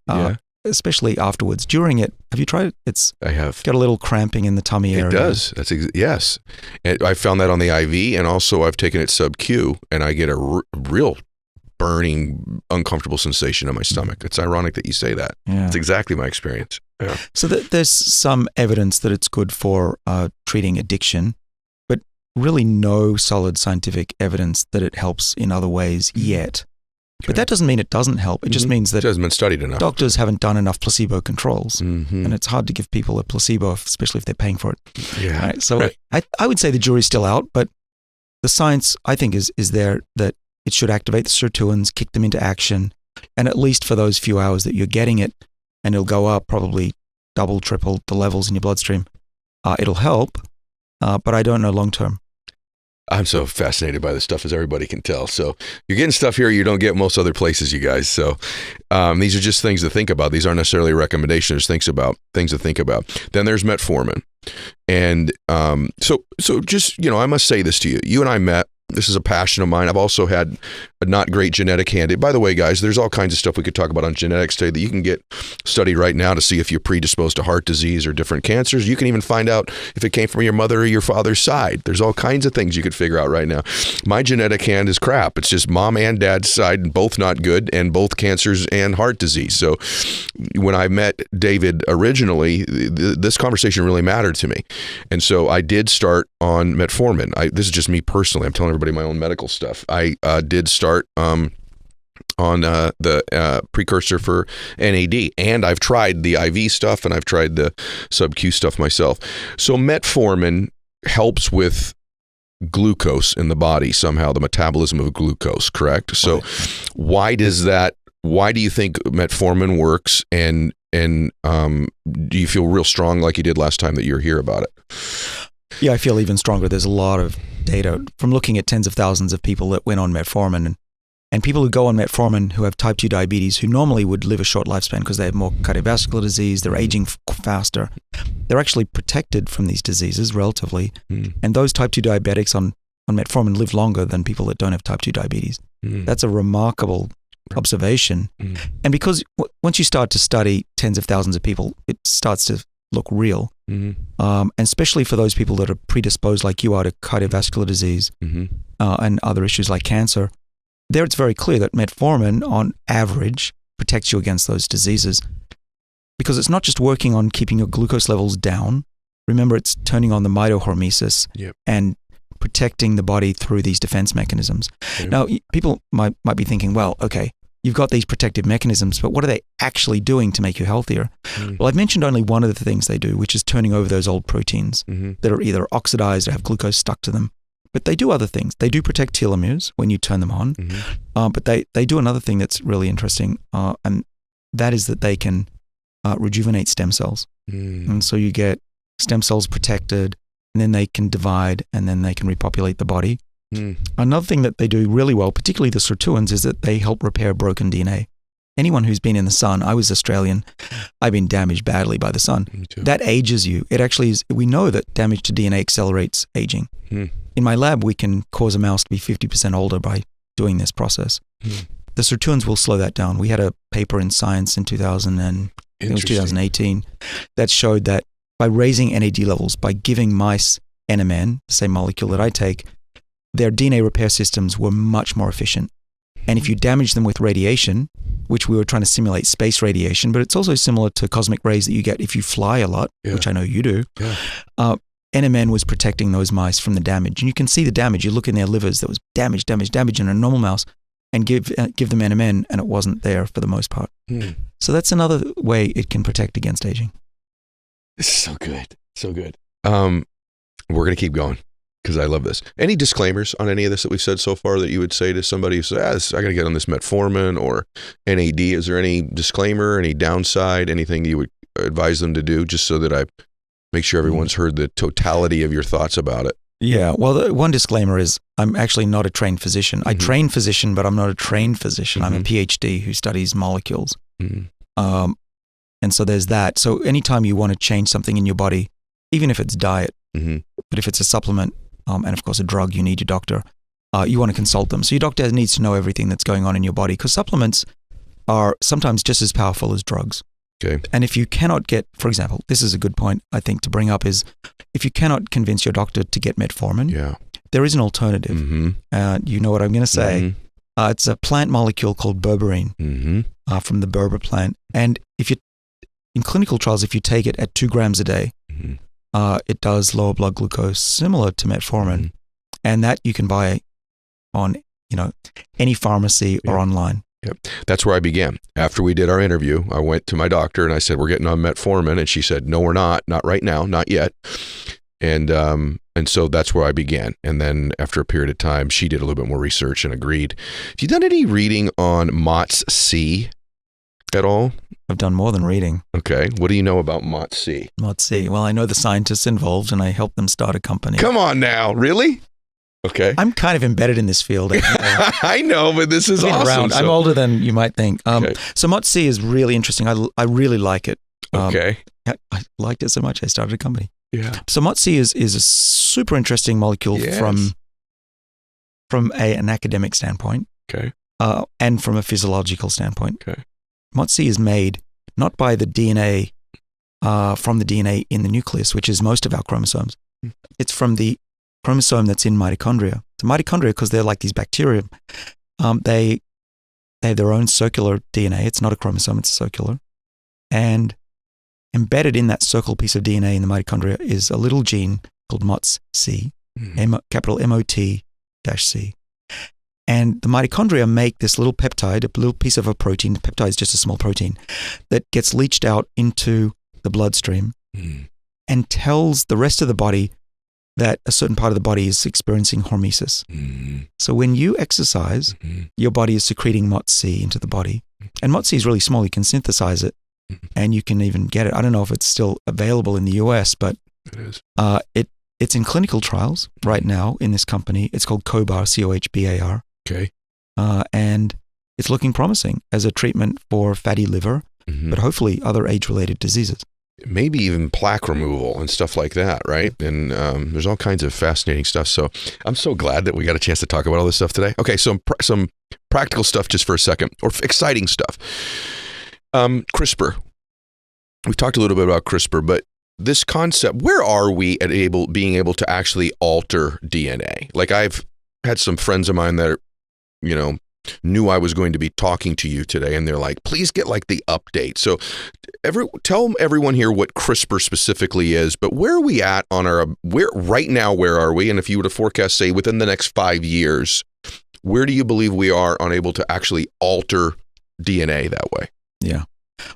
especially afterwards. During it, have you tried it? I have. Got a little cramping in the tummy area. It does. Yes. And I found that on the IV, and also I've taken it sub-Q, and I get a real burning, uncomfortable sensation in my stomach. It's ironic that you say that. Yeah. It's exactly my experience. Yeah. So there's some evidence that it's good for treating addiction, but really no solid scientific evidence that it helps in other ways yet. Okay. But that doesn't mean it doesn't help. It just means that it hasn't been studied enough. Doctors haven't done enough placebo controls, and it's hard to give people a placebo, especially if they're paying for it. Yeah. Right? So I would say the jury's still out, but the science, I think, is there that it should activate the sirtuins, kick them into action, and at least for those few hours that you're getting it, and it'll go up probably double, triple the levels in your bloodstream. It'll help, but I don't know long term. I'm so fascinated by this stuff, as everybody can tell. So you're getting stuff here you don't get most other places, you guys. So these are just things to think about. These aren't necessarily recommendations, things to think about. Then there's metformin. And so just, I must say this to you. You and I met. This is a passion of mine. I've also had a not great genetic hand. By the way, guys, there's all kinds of stuff we could talk about on genetics today that you can get studied right now to see if you're predisposed to heart disease or different cancers. You can even find out if it came from your mother or your father's side. There's all kinds of things you could figure out right now. My genetic hand is crap. It's just mom and dad's side, both not good, and both cancers and heart disease. So when I met David originally, this conversation really mattered to me. And so I did start on metformin. This is just me personally. I'm telling everybody my own medical stuff. I did start on the precursor for NAD, and I've tried the IV stuff and I've tried the sub-Q stuff myself. So metformin helps with glucose in the body somehow, the metabolism of glucose, correct? So why do you think metformin works, and do you feel real strong like you did last time that you were here about it? Yeah, I feel even stronger. There's a lot of data from looking at tens of thousands of people that went on metformin, and people who go on metformin who have type 2 diabetes, who normally would live a short lifespan because they have more cardiovascular disease, they're aging faster. They're actually protected from these diseases relatively. And those type 2 diabetics on metformin live longer than people that don't have type 2 diabetes. That's a remarkable observation. And because once you start to study tens of thousands of people, it starts to look real. And especially for those people that are predisposed like you are to cardiovascular disease and other issues like cancer, there it's very clear that metformin on average protects you against those diseases, because it's not just working on keeping your glucose levels down. Remember, it's turning on the mitohormesis and protecting the body through these defense mechanisms. Now, people might be thinking, well, okay, you've got these protective mechanisms, but what are they actually doing to make you healthier? Well, I've mentioned only one of the things they do, which is turning over those old proteins that are either oxidized or have glucose stuck to them. But they do other things. They do protect telomeres when you turn them on. But they do another thing that's really interesting, and that is that they can rejuvenate stem cells. And so you get stem cells protected, and then they can divide, and then they can repopulate the body. Another thing that they do really well, particularly the sirtuins, is that they help repair broken DNA. anyone who's been in the sun, I was Australian, I've been damaged badly by the sun. Me too. That ages you. It actually is, we know that damage to DNA accelerates aging. In my lab, we can cause a mouse to be 50% older by doing this process. The sirtuins will slow that down. We had a paper in Science in 2018 that showed that by raising NAD levels, by giving mice NMN, the same molecule that I take, their DNA repair systems were much more efficient. And if you damage them with radiation, which we were trying to simulate space radiation, but it's also similar to cosmic rays that you get if you fly a lot, which I know you do. NMN was protecting those mice from the damage. And you can see the damage. You look in their livers, there was damage in a normal mouse, and give them NMN, and it wasn't there for the most part. So that's another way it can protect against aging. This is so good. So good. We're going to keep going because I love this. Any disclaimers on any of this that we've said so far that you would say to somebody who says, I got to get on this metformin or NAD? Is there any disclaimer, any downside, anything you would advise them to do just so that I make sure everyone's heard the totality of your thoughts about it? Yeah, well, the one disclaimer is I'm actually not a trained physician. I train physician, but I'm not a trained physician. I'm a PhD who studies molecules. And so there's that. So anytime you want to change something in your body, even if it's diet, but if it's a supplement, and of course a drug, you need your doctor, you want to consult them. So your doctor needs to know everything that's going on in your body because supplements are sometimes just as powerful as drugs. Okay. And if you cannot get, for example, this is a good point I think to bring up is if you cannot convince your doctor to get metformin, there is an alternative. You know what I'm going to say. It's a plant molecule called berberine from the berber plant. And if you, in clinical trials, if you take it at 2 grams a day, it does lower blood glucose similar to metformin. And that you can buy on, any pharmacy or online. Yep. That's where I began. After we did our interview, I went to my doctor and I said, we're getting on metformin. And she said, no, we're not right now, not yet. And so that's where I began. And then after a period of time, she did a little bit more research and agreed. Have you done any reading on MOTS-C at all? I've done more than reading. Okay. What do you know about MOTS-C? MOTS-C. Well, I know the scientists involved and I helped them start a company. Come on now. Really? Okay. I'm kind of embedded in this field. I know, but this is awesome. I'm older than you might think. So MOTS-C is really interesting. I really like it. Okay. I liked it so much I started a company. Yeah. So MOTS-C is a super interesting molecule from an academic standpoint. Okay. And from a physiological standpoint. Okay. MOTS-C is made not by the DNA, from the DNA in the nucleus, which is most of our chromosomes. It's from the chromosome that's in mitochondria. So mitochondria, because they're like these bacteria, they have their own circular DNA. It's not a chromosome, it's circular. And embedded in that circle piece of DNA in the mitochondria is a little gene called MOTS-C, capital MOT-C. And the mitochondria make this little peptide, a little piece of a protein. The peptide is just a small protein that gets leached out into the bloodstream and tells the rest of the body that a certain part of the body is experiencing hormesis. So when you exercise, your body is secreting MOTS-C into the body. And MOTS-C is really small. You can synthesize it and you can even get it. I don't know if it's still available in the US, but it is. It's in clinical trials right now in this company. It's called COHBAR, C-O-H-B-A-R. Okay. And it's looking promising as a treatment for fatty liver, but hopefully other age-related diseases. Maybe even plaque removal and stuff like that, right? And there's all kinds of fascinating stuff. So I'm so glad that we got a chance to talk about all this stuff today. Okay, so some practical stuff just for a second, or exciting stuff. CRISPR. We've talked a little bit about CRISPR, but this concept, where are we at being able to actually alter DNA? Like I've had some friends of mine that, knew I was going to be talking to you today, and they're like, please get like the update. So tell everyone here what CRISPR specifically is, but where are we at on where are we? And if you were to forecast, say, within the next 5 years, where do you believe we are on able to actually alter DNA that way? Yeah.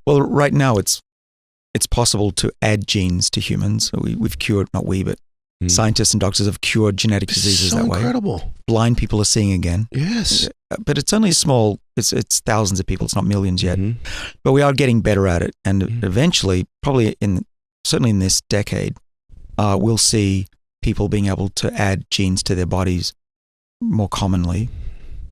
Well, right now it's possible to add genes to humans. We've cured, not we, but scientists and doctors have cured genetic diseases that way. Incredible. Blind people are seeing again. Yes. But it's only small, it's thousands of people, it's not millions yet. But we are getting better at it. And eventually, probably certainly in this decade, we'll see people being able to add genes to their bodies more commonly.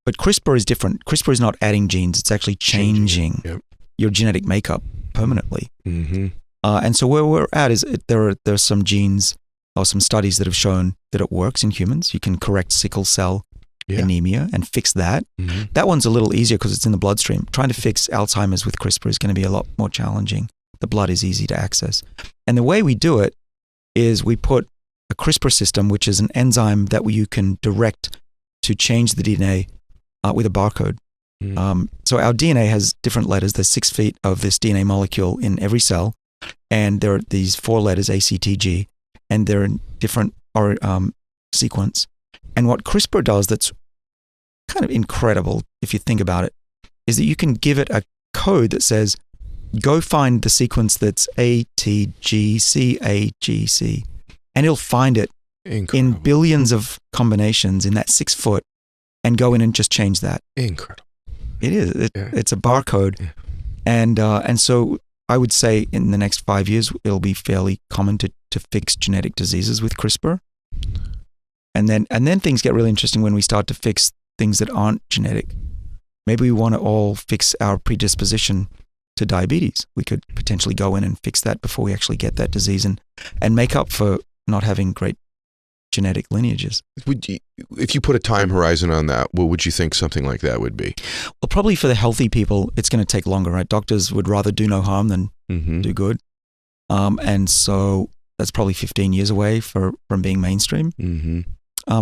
But CRISPR is different. CRISPR is not adding genes; it's actually changing your genetic makeup permanently. Mm-hmm. And so where we're at is there are some genes or some studies that have shown that it works in humans. You can correct sickle cell anemia and fix that. Mm-hmm. That one's a little easier because it's in the bloodstream. Trying to fix Alzheimer's with CRISPR is going to be a lot more challenging. The blood is easy to access. And the way we do it is we put a CRISPR system, which is an enzyme that you can direct to change the DNA with a barcode. So our DNA has different letters. There's 6 feet of this DNA molecule in every cell. And there are these 4 letters, ACTG, and they're in different sequence. And what CRISPR does that's kind of incredible, if you think about it, is that you can give it a code that says, go find the sequence that's ATGCAGC, and it'll find it in billions of combinations in that 6 foot and go in and just change that. Incredible. It is. It's a barcode. Yeah. And so I would say in the next 5 years, it'll be fairly common to fix genetic diseases with CRISPR. And then things get really interesting when we start to fix things that aren't genetic. Maybe we want to all fix our predisposition to diabetes. We could potentially go in and fix that before we actually get that disease and make up for not having great genetic lineages. If you put a time horizon on that, what would you think something like that would be? Well, probably for the healthy people, it's going to take longer, right? Doctors would rather do no harm than do good. And so that's probably 15 years away from being mainstream. Mm-hmm.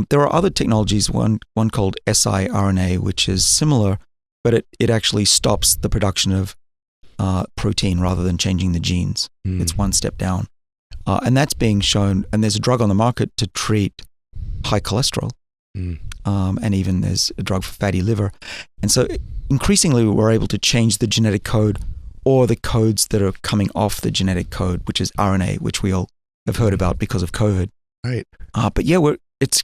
There are other technologies, one called siRNA, which is similar, but it actually stops the production of protein rather than changing the genes. It's one step down. And that's being shown, and there's a drug on the market to treat high cholesterol. And even there's a drug for fatty liver. And so increasingly we're able to change the genetic code or the codes that are coming off the genetic code, which is RNA, which we all have heard about because of COVID. Right. But yeah, it's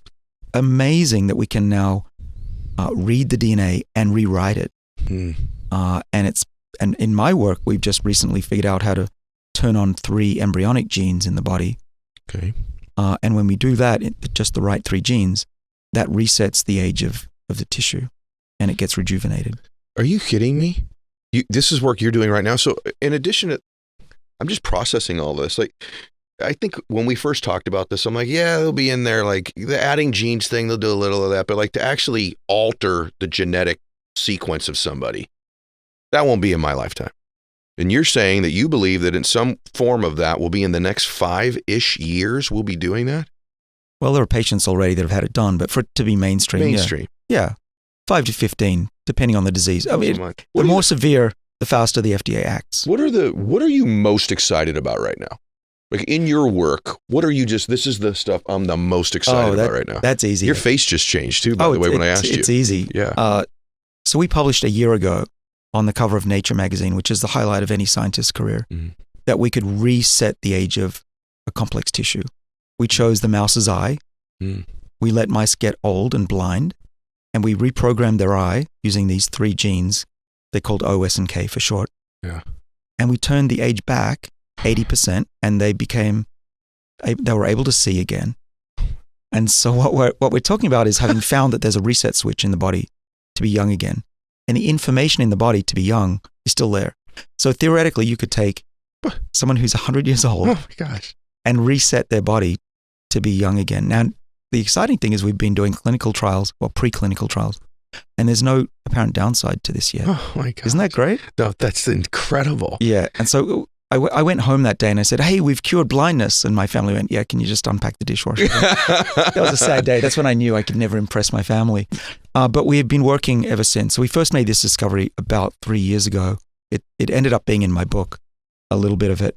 amazing that we can now read the DNA and rewrite it. And in my work, we've just recently figured out how to turn on 3 embryonic genes in the body. Okay. And when we do that, just the right 3 genes, that resets the age of the tissue and it gets rejuvenated. Are you kidding me? This is work you're doing right now. So in addition to, I'm just processing all this. Like, I think when we first talked about this, I'm like, yeah, they'll be in there, like the adding genes thing, they'll do a little of that, but like to actually alter the genetic sequence of somebody, that won't be in my lifetime. And you're saying that you believe that in some form of that will be in the next 5-ish years we'll be doing that? Well, there are patients already that have had it done, but for it to be mainstream. Yeah. 5 to 15, depending on the disease. I mean, the more severe, the faster the FDA acts. What are you most excited about right now? Like in your work, what are you this is the stuff I'm the most excited about right now. That's easy. Your face just changed too, by the way, when I asked you. It's easy. Yeah. So we published a year ago on the cover of Nature magazine, which is the highlight of any scientist's career, that we could reset the age of a complex tissue. We chose the mouse's eye. We let mice get old and blind, and we reprogrammed their eye using these 3 genes. They're called O, S, and K for short. Yeah. And we turned the age back 80%, and they were able to see again. And so what we're talking about is having found that there's a reset switch in the body to be young again. And the information in the body to be young is still there. So theoretically, you could take someone who's 100 years old and reset their body to be young again. Now, the exciting thing is we've been doing clinical trials, or preclinical trials, and there's no apparent downside to this yet. Oh my God. Isn't that great? No, that's incredible. Yeah. And so I went home that day and I said, hey, we've cured blindness. And my family went, yeah, can you just unpack the dishwasher? That was a sad day. That's when I knew I could never impress my family. But we have been working ever since. So we first made this discovery about 3 years ago. It ended up being in my book, a little bit of it.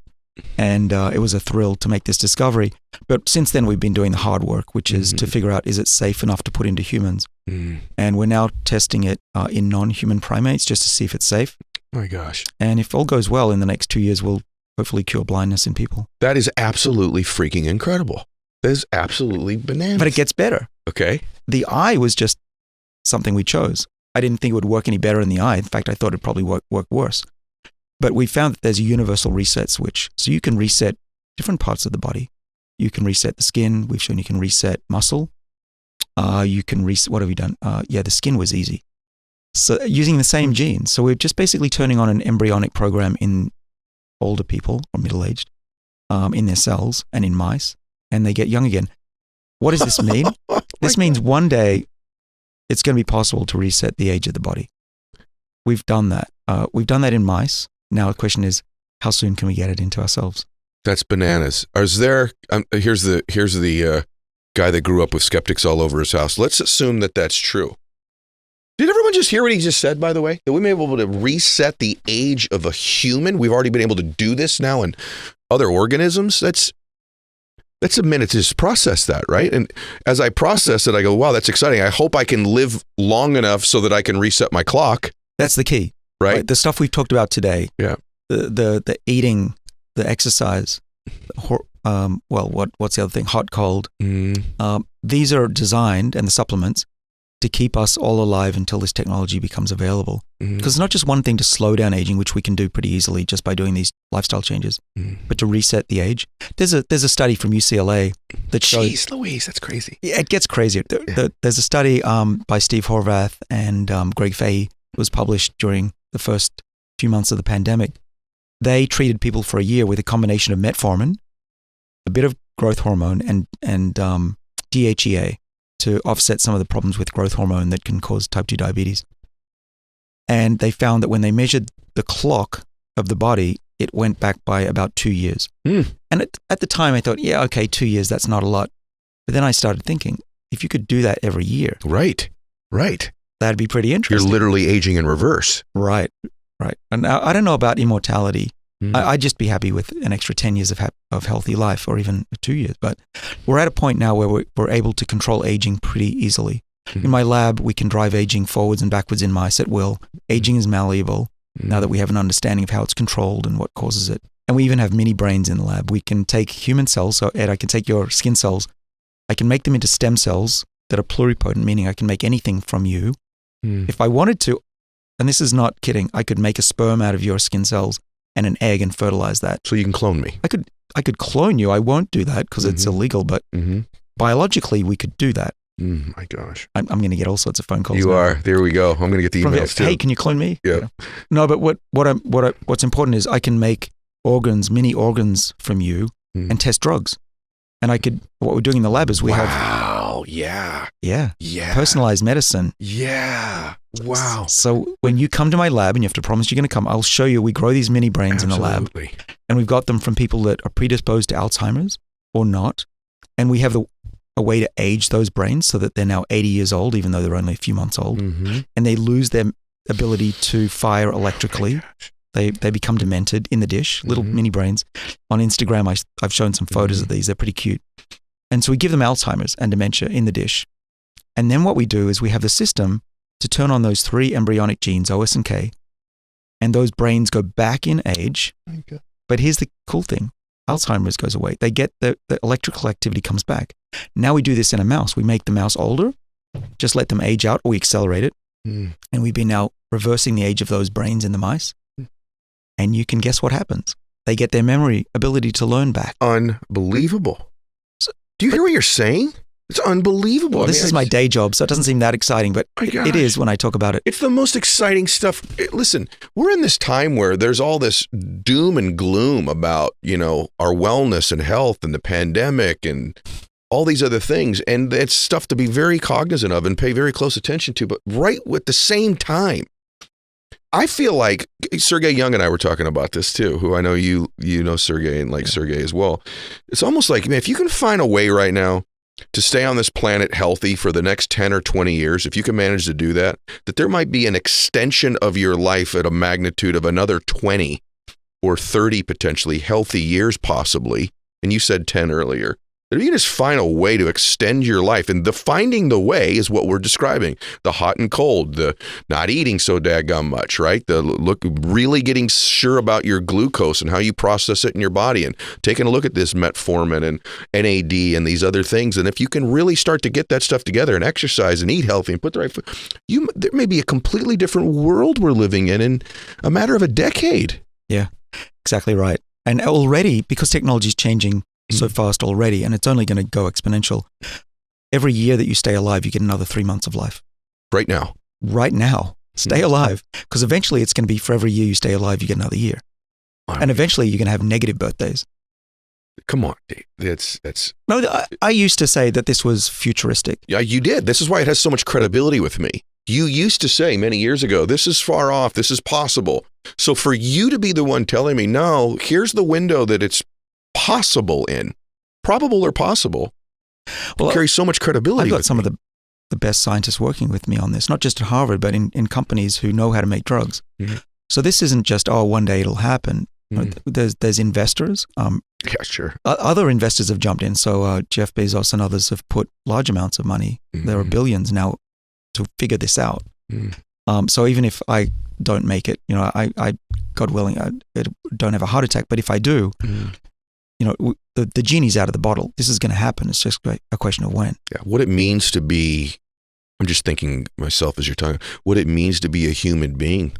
And it was a thrill to make this discovery. But since then, we've been doing the hard work, which is to figure out, is it safe enough to put into humans? And we're now testing it in non-human primates just to see if it's safe. My gosh. And if all goes well, in the next 2 years, we'll hopefully cure blindness in people. That is absolutely freaking incredible. That is absolutely bananas. But it gets better. Okay. The eye was just something we chose. I didn't think it would work any better in the eye. In fact, I thought it'd probably work worse. But we found that there's a universal reset switch. So you can reset different parts of the body. You can reset the skin. We've shown you can reset muscle. You can reset, what have we done? The skin was easy. So using the same genes. So we're just basically turning on an embryonic program in older people or middle-aged in their cells and in mice, and they get young again. What does this mean? This means one day it's going to be possible to reset the age of the body. We've done that. We've done that in mice. Now the question is, how soon can we get it into ourselves? That's bananas. Is there? Here's the guy that grew up with skeptics all over his house. Let's assume that that's true. Did everyone just hear what he just said, by the way? That we may be able to reset the age of a human? We've already been able to do this now in other organisms? That's a minute to just process that, right? And as I process it, I go, wow, that's exciting. I hope I can live long enough so that I can reset my clock. That's the key. Right? The stuff we've talked about today. Yeah. The eating, the exercise, what's the other thing? Hot, cold. These are designed, and the supplements, to keep us all alive until this technology becomes available. Because it's not just one thing to slow down aging, which we can do pretty easily just by doing these lifestyle changes, but to reset the age. There's a study from UCLA that shows... Jeez Louise, that's crazy. Yeah, it gets crazier. There's a study by Steve Horvath and Greg Fahey. It was published during the first few months of the pandemic. They treated people for a year with a combination of metformin, a bit of growth hormone, and DHEA to offset some of the problems with growth hormone that can cause type 2 diabetes. And they found that when they measured the clock of the body, it went back by about 2 years. And at the time I thought, yeah, okay, 2 years, that's not a lot. But then I started thinking, if you could do that every year. Right. That'd be pretty interesting. You're literally aging in reverse. Right. And I don't know about immortality. I'd just be happy with an extra 10 years of healthy life, or even 2 years. But we're at a point now where we're able to control aging pretty easily. In my lab, we can drive aging forwards and backwards in mice at will. Aging is malleable now that we have an understanding of how it's controlled and what causes it. And we even have mini brains in the lab. We can take human cells. So Ed, I can take your skin cells. I can make them into stem cells that are pluripotent, meaning I can make anything from you. If I wanted to, and this is not kidding, I could make a sperm out of your skin cells and an egg and fertilize that. So you can clone me. I could clone you. I won't do that because it's illegal, but biologically we could do that. My gosh. I'm going to get all sorts of phone calls. You now. are. There we go. I'm going to get the emails too. Hey, can you clone me? Yeah. No, but what's important is I can make mini organs from you and test drugs. And what we're doing in the lab is we have... Wow. Yeah. Personalized medicine. Yeah. Wow. So when you come to my lab, and you have to promise you're going to come, I'll show you, we grow these mini brains in the lab. And we've got them from people that are predisposed to Alzheimer's or not. And we have a way to age those brains so that they're now 80 years old, even though they're only a few months old. And they lose their ability to fire electrically. They become demented in the dish, little mini brains. On Instagram, I've shown some photos of these. They're pretty cute. And so we give them Alzheimer's and dementia in the dish. And then what we do is we have the system to turn on those 3 embryonic genes, OS and K, and those brains go back in age. But here's the cool thing. Alzheimer's goes away. They get the electrical activity comes back. Now we do this in a mouse. We make the mouse older, just let them age out, or we accelerate it. And we've been now reversing the age of those brains in the mice. And you can guess what happens. They get their memory ability to learn back. Unbelievable. Do you hear what you're saying? It's unbelievable. Well, this is my day job, so it doesn't seem that exciting, but it is when I talk about it. It's the most exciting stuff. Listen, we're in this time where there's all this doom and gloom about, our wellness and health and the pandemic and all these other things. And it's stuff to be very cognizant of and pay very close attention to. But right at the same time, I feel like Sergey Young and I were talking about this too, who I know you know Sergey and like Sergey as well. It's almost like, man, if you can find a way right now to stay on this planet healthy for the next 10 or 20 years, if you can manage to do that there might be an extension of your life at a magnitude of another 20 or 30 potentially healthy years possibly. And you said 10 earlier. If you just find a way to extend your life, and the finding the way is what we're describing, the hot and cold, the not eating so daggum much, right? The really getting sure about your glucose and how you process it in your body, and taking a look at this metformin and NAD and these other things. And if you can really start to get that stuff together and exercise and eat healthy and put the right food, there may be a completely different world we're living in a matter of a decade. Yeah, exactly right. And already, because technology is changing so fast already, and it's only going to go exponential. Every year that you stay alive, you get another 3 months of life. Right now. Stay alive, because eventually it's going to be for every year you stay alive, you get another year. And eventually you're going to have negative birthdays. Come on, Dave. That's. No, I used to say that this was futuristic. Yeah, you did. This is why it has so much credibility with me. You used to say many years ago, this is far off, this is possible. So for you to be the one telling me, no, here's the window that it's possible in, probable or possible, carries so much credibility. I've got some of the best scientists working with me on this, not just at Harvard, but in companies who know how to make drugs. Mm-hmm. So this isn't just, one day it'll happen. Mm-hmm. There's investors. Yeah, sure. Other investors have jumped in. So Jeff Bezos and others have put large amounts of money. Mm-hmm. There are billions now to figure this out. Mm-hmm. So even if I don't make it, I God willing, I don't have a heart attack. But if I do, the genie's out of the bottle. This is going to happen. It's just a question of when. Yeah. What it means to be, I'm just thinking myself as you're talking, what it means to be a human being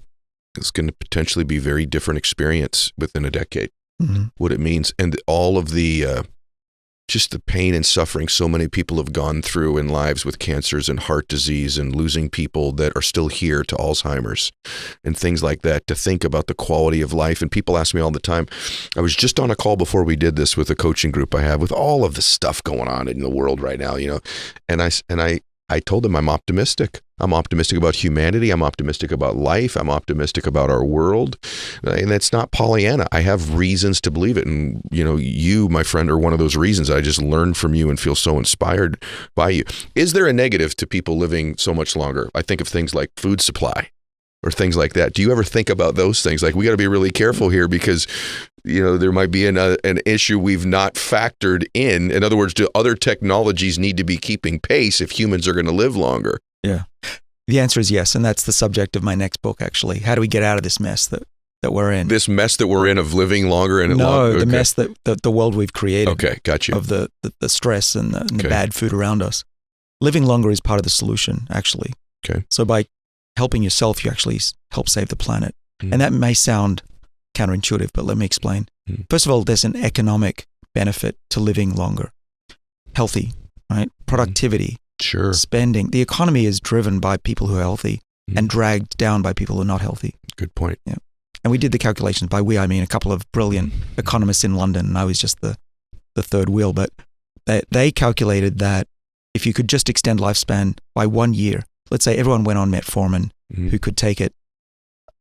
is going to potentially be a very different experience within a decade. Mm-hmm. What it means, and all of the just the pain and suffering so many people have gone through in lives with cancers and heart disease and losing people that are still here to Alzheimer's and things like that, to think about the quality of life. And people ask me all the time, I was just on a call before we did this with a coaching group I have with all of the stuff going on in the world right now, and I told them I'm optimistic. I'm optimistic about humanity. I'm optimistic about life. I'm optimistic about our world. And that's not Pollyanna. I have reasons to believe it. And, you, my friend, are one of those reasons. I just learned from you and feel so inspired by you. Is there a negative to people living so much longer? I think of things like food supply or things like that. Do you ever think about those things? Like, we got to be really careful here because, there might be an issue we've not factored in. In other words, do other technologies need to be keeping pace if humans are going to live longer? Yeah. The answer is yes. And that's the subject of my next book, actually. How do we get out of this mess that we're in? This mess that we're in of living longer and the mess that the world we've created. Okay, got you. Of the stress and the bad food around us. Living longer is part of the solution, actually. Okay. So by helping yourself, you actually help save the planet. And that may sound counterintuitive, but let me explain. First of all, there's an economic benefit to living longer. Healthy, right? Productivity. Sure. Spending. The economy is driven by people who are healthy and dragged down by people who are not healthy. Good point. Yeah. And we did the calculations. By we, I mean a couple of brilliant economists in London, and I was just the third wheel. But they calculated that if you could just extend lifespan by 1 year, let's say everyone went on metformin who could take it,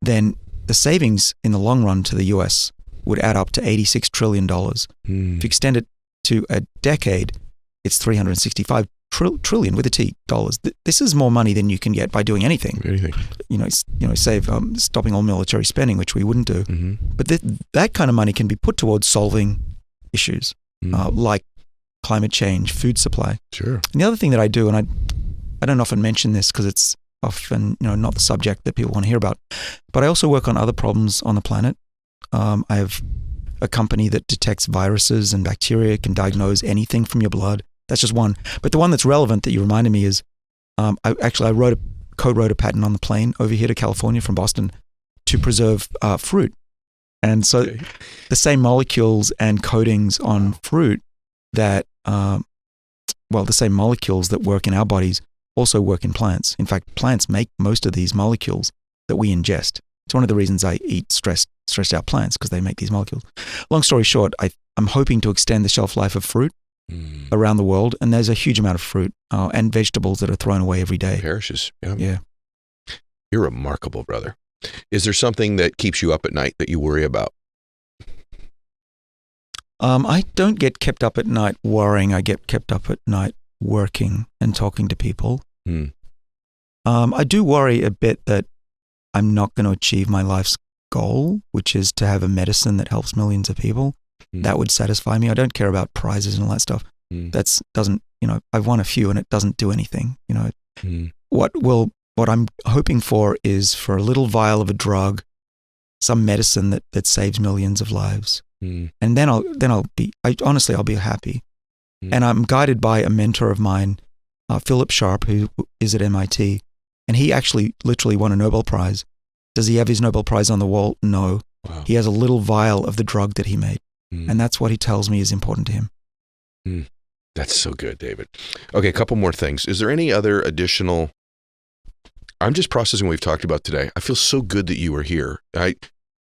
then the savings in the long run to the US would add up to $86 trillion. If you extend it to a decade, it's $365 trillion with a T dollars. This is more money than you can get by doing anything. Save stopping all military spending, which we wouldn't do. But that kind of money can be put towards solving issues like climate change, food supply. Sure. And the other thing that I do, and I don't often mention this because it's often not the subject that people want to hear about, but I also work on other problems on the planet. I have a company that detects viruses and bacteria, can diagnose anything from your blood. That's just one. But the one that's relevant that you reminded me is, I co-wrote a patent on the plane over here to California from Boston to preserve fruit. And so the same molecules and coatings on fruit that, the same molecules that work in our bodies also work in plants. In fact, plants make most of these molecules that we ingest. It's one of the reasons I eat stressed out plants, because they make these molecules. Long story short, I'm hoping to extend the shelf life of fruit around the world, and there's a huge amount of fruit and vegetables that are thrown away every day. Perishes. Yeah. You're remarkable, brother. Is there something that keeps you up at night that you worry about? I don't get kept up at night worrying. I get kept up at night working and talking to people. I do worry a bit that I'm not going to achieve my life's goal, which is to have a medicine that helps millions of people. That would satisfy me. I don't care about prizes and all that stuff. I've won a few and it doesn't do anything. What I'm hoping for is for a little vial of a drug, some medicine that saves millions of lives. And then I'll be happy. And I'm guided by a mentor of mine, Philip Sharp, who is at MIT, and he actually literally won a Nobel Prize. Does he have his Nobel Prize on the wall? No. Wow. He has a little vial of the drug that he made. And that's what he tells me is important to him. That's so good, David. Okay, a couple more things. Is there any other additional I'm just processing what we've talked about today. I feel so good that you were here. I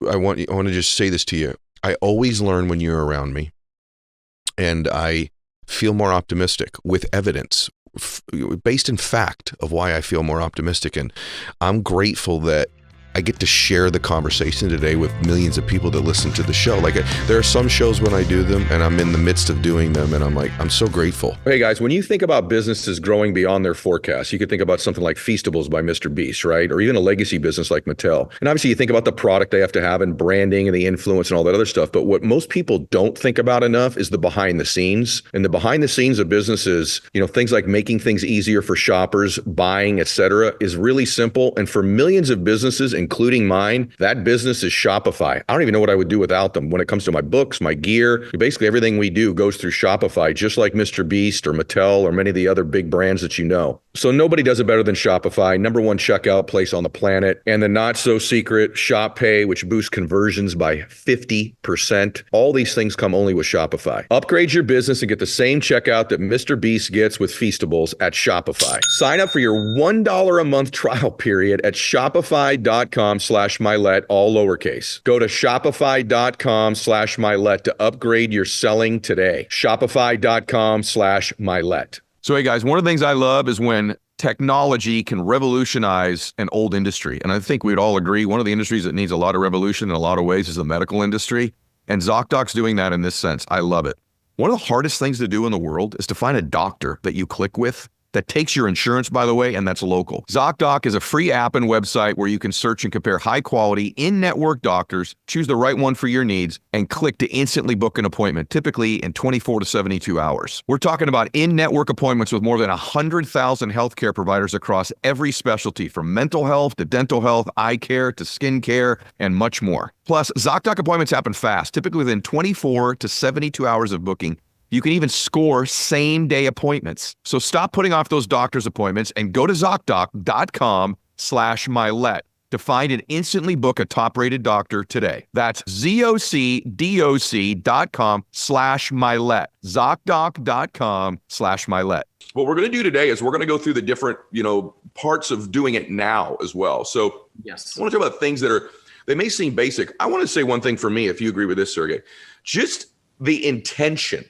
want to just say this to you. I always learn when you're around me, and I feel more optimistic with evidence based in fact of why I feel more optimistic. And I'm grateful that I get to share the conversation today with millions of people that listen to the show. Like, there are some shows when I do them and I'm in the midst of doing them and I'm like, I'm so grateful. Hey guys, when you think about businesses growing beyond their forecast, you could think about something like Feastables by Mr. Beast, right? Or even a legacy business like Mattel. And obviously you think about the product they have to have and branding and the influence and all that other stuff. But what most people don't think about enough is the behind the scenes. And the behind the scenes of businesses, things like making things easier for shoppers, buying, etc., is really simple. And for millions of businesses, including mine, that business is Shopify. I don't even know what I would do without them. When it comes to my books, my gear, basically everything we do goes through Shopify, just like Mr. Beast or Mattel or many of the other big brands that you know. So nobody does it better than Shopify, #1 checkout place on the planet. And the not so secret Shop Pay, which boosts conversions by 50%. All these things come only with Shopify. Upgrade your business and get the same checkout that Mr. Beast gets with Feastables at Shopify. Sign up for your $1 a month trial period at shopify.com/Mylett, all lowercase. Go to shopify.com/Mylett to upgrade your selling today. Shopify.com/Mylett. So hey guys, one of the things I love is when technology can revolutionize an old industry. And I think we'd all agree one of the industries that needs a lot of revolution in a lot of ways is the medical industry. And ZocDoc's doing that in this sense. I love it. One of the hardest things to do in the world is to find a doctor that you click with that takes your insurance, by the way, and that's local. ZocDoc is a free app and website where you can search and compare high-quality, in-network doctors, choose the right one for your needs, and click to instantly book an appointment, typically in 24 to 72 hours. We're talking about in-network appointments with more than 100,000 healthcare providers across every specialty, from mental health to dental health, eye care to skin care, and much more. Plus, ZocDoc appointments happen fast, typically within 24 to 72 hours of booking. You can even score same-day appointments. So stop putting off those doctor's appointments and go to ZocDoc.com/Mylett to find and instantly book a top-rated doctor today. That's ZocDoc.com/Mylett. ZocDoc.com/Mylett. What we're going to do today is we're going to go through the different, parts of doing it now as well. So Yes. I want to talk about things they may seem basic. I want to say one thing for me, if you agree with this, Sergey. Just the intention.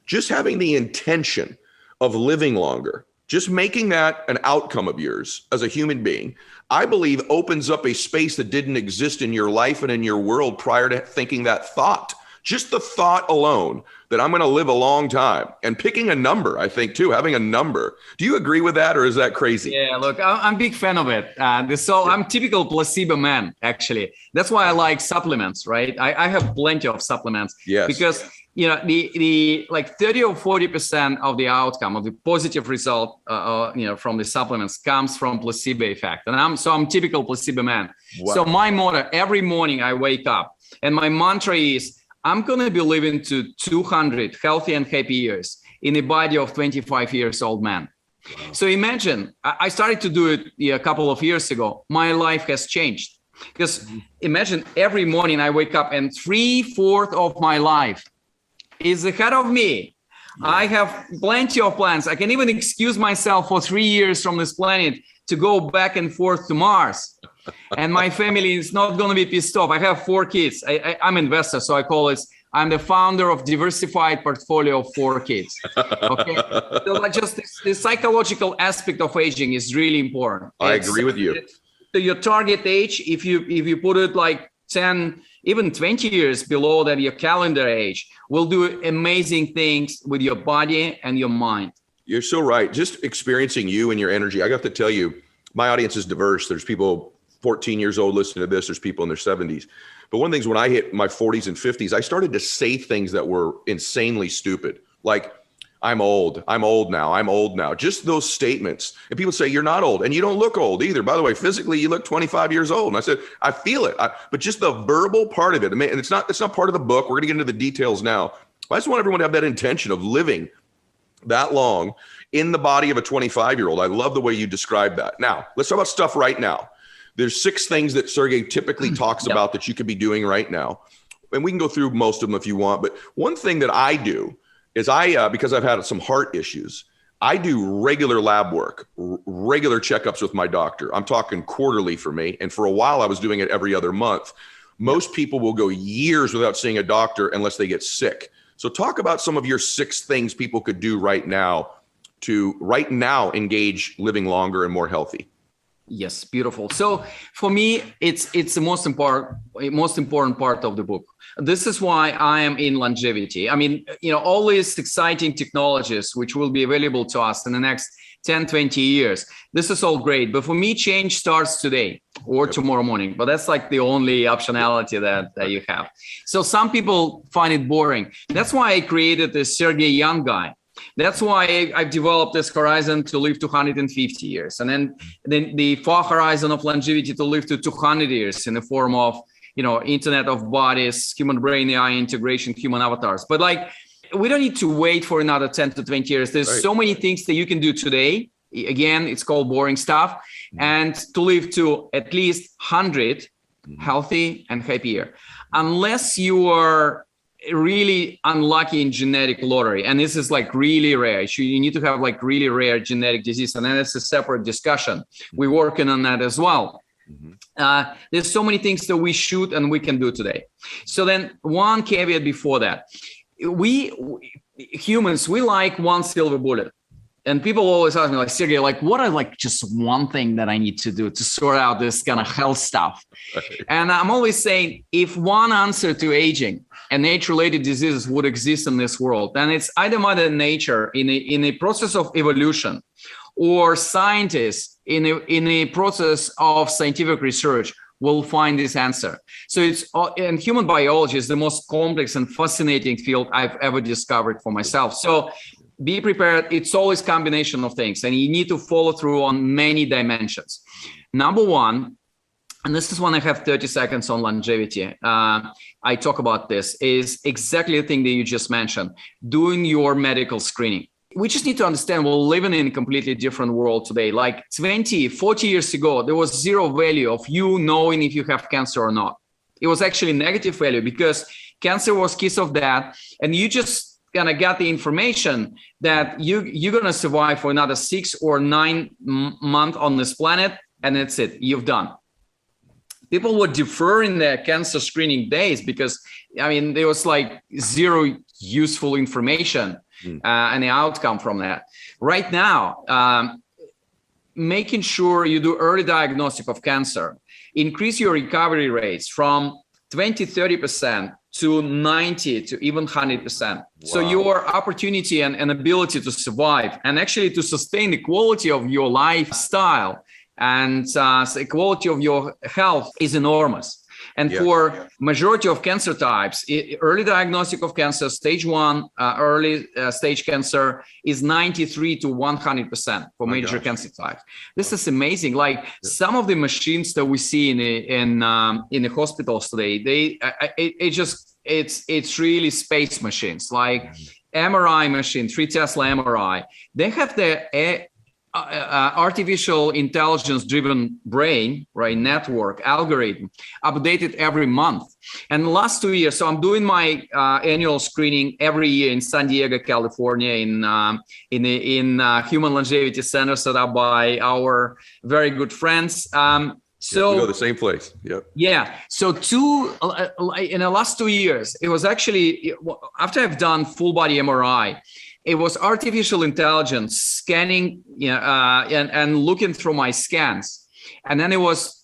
Just having the intention of living longer, just making that an outcome of yours as a human being, I believe opens up a space that didn't exist in your life and in your world prior to thinking that thought. Just the thought alone that I'm going to live a long time, and picking a number, I think too, having a number. Do you agree with that, or is that crazy? Yeah, look, I'm a big fan of it. I'm typical placebo man, actually. That's why I like supplements, right? I have plenty of supplements. Yes. Because the like 30 or 40% of the outcome of the positive result, from the supplements comes from placebo effect. And I'm typical placebo man. Wow. So my motto, every morning I wake up and my mantra is, I'm going to be living to 200 healthy and happy years in the body of 25 years old man. Wow. So imagine, I started to do it a couple of years ago. My life has changed because imagine every morning I wake up and 3/4 of my life is ahead of me. Yeah. I have plenty of plans. I can even excuse myself for 3 years from this planet to go back and forth to Mars. And my family is not going to be pissed off. I have 4 kids. I'm an investor, so I call it, I'm the founder of diversified portfolio of 4 kids. Okay. So just the psychological aspect of aging is really important. I agree with you. So your target age, if you put it like 10, even 20 years below that, your calendar age, will do amazing things with your body and your mind. You're so right. Just experiencing you and your energy. I got to tell you, my audience is diverse. There's people 14 years old listening to this. There's people in their 70s. But one of the things, when I hit my 40s and 50s, I started to say things that were insanely stupid. Like, I'm old now. Just those statements. And people say, you're not old. And you don't look old either. By the way, physically, you look 25 years old. And I said, I feel it. But just the verbal part of it. And it's not part of the book. We're going to get into the details now. I just want everyone to have that intention of living that long in the body of a 25-year-old. I love the way you describe that. Now, let's talk about stuff right now. There's 6 things that Sergey typically talks about that you could be doing right now. And we can go through most of them if you want. But one thing that I do is because I've had some heart issues, I do regular lab work, regular checkups with my doctor. I'm talking quarterly for me. And for a while, I was doing it every other month. Most people will go years without seeing a doctor unless they get sick. So talk about some of your 6 things people could do right now to engage living longer and more healthy. Yes, beautiful. So for me, it's the most important part of the book. This is why I am in longevity. I mean, all these exciting technologies which will be available to us in the next 10, 20 years. This is all great. But for me, change starts today or tomorrow morning. But that's like the only optionality that you have. So some people find it boring. That's why I created this Sergey young guy. That's why I've developed this horizon to live to 150 years. And then the far horizon of longevity to live to 200 years in the form of, Internet of Bodies, human brain AI integration, human avatars. But we don't need to wait for another 10 to 20 years. There's so many things that you can do today. Again, it's called boring stuff. And to live to at least 100 healthy and happier. Unless you are really unlucky in genetic lottery, and this is really rare. You need to have really rare genetic disease, and then it's a separate discussion. We're working on that as well. There's so many things that we should and we can do today. So then one caveat before that, we humans, we like one silver bullet. And people always ask me Sergey, what are just one thing that I need to do to sort out this kind of health stuff? And I'm always saying, if one answer to aging and age-related diseases would exist in this world, then it's either Mother Nature in a process of evolution, or scientists in a process of scientific research will find this answer. So and human biology is the most complex and fascinating field I've ever discovered for myself. So be prepared. It's always a combination of things, and you need to follow through on many dimensions. Number one, and this is when I have 30 seconds on longevity, I talk about this, is exactly the thing that you just mentioned, doing your medical screening. We just need to understand we're living in a completely different world today. 20, 40 years ago, there was zero value of you knowing if you have cancer or not. It was actually negative value because cancer was kiss of death, and you just gonna get the information that you're gonna survive for another 6 or 9 months on this planet, and that's it, you've done. People were deferring their cancer screening days because there was zero useful information and the outcome from that. Right now, making sure you do early diagnostic of cancer, increase your recovery rates from 20, 30% to 90 to even 100%. Wow. So your opportunity and ability to survive and actually to sustain the quality of your lifestyle and the quality of your health is enormous. And for majority of cancer types, early diagnostic of cancer, stage 1, early stage cancer is 93 to 100% for major cancer types. This is amazing. Some of the machines that we see in the hospitals today, it's really space machines, MRI machine, 3 Tesla MRI. They have the artificial intelligence driven brain, network algorithm updated every month. And the last 2 years, so I'm doing my annual screening every year in San Diego, California, in Human Longevity Center set up by our very good friends. So we go the same place. Yep. Yeah. So in the last 2 years, it was actually after I've done full body MRI, it was artificial intelligence scanning and looking through my scans. And then it was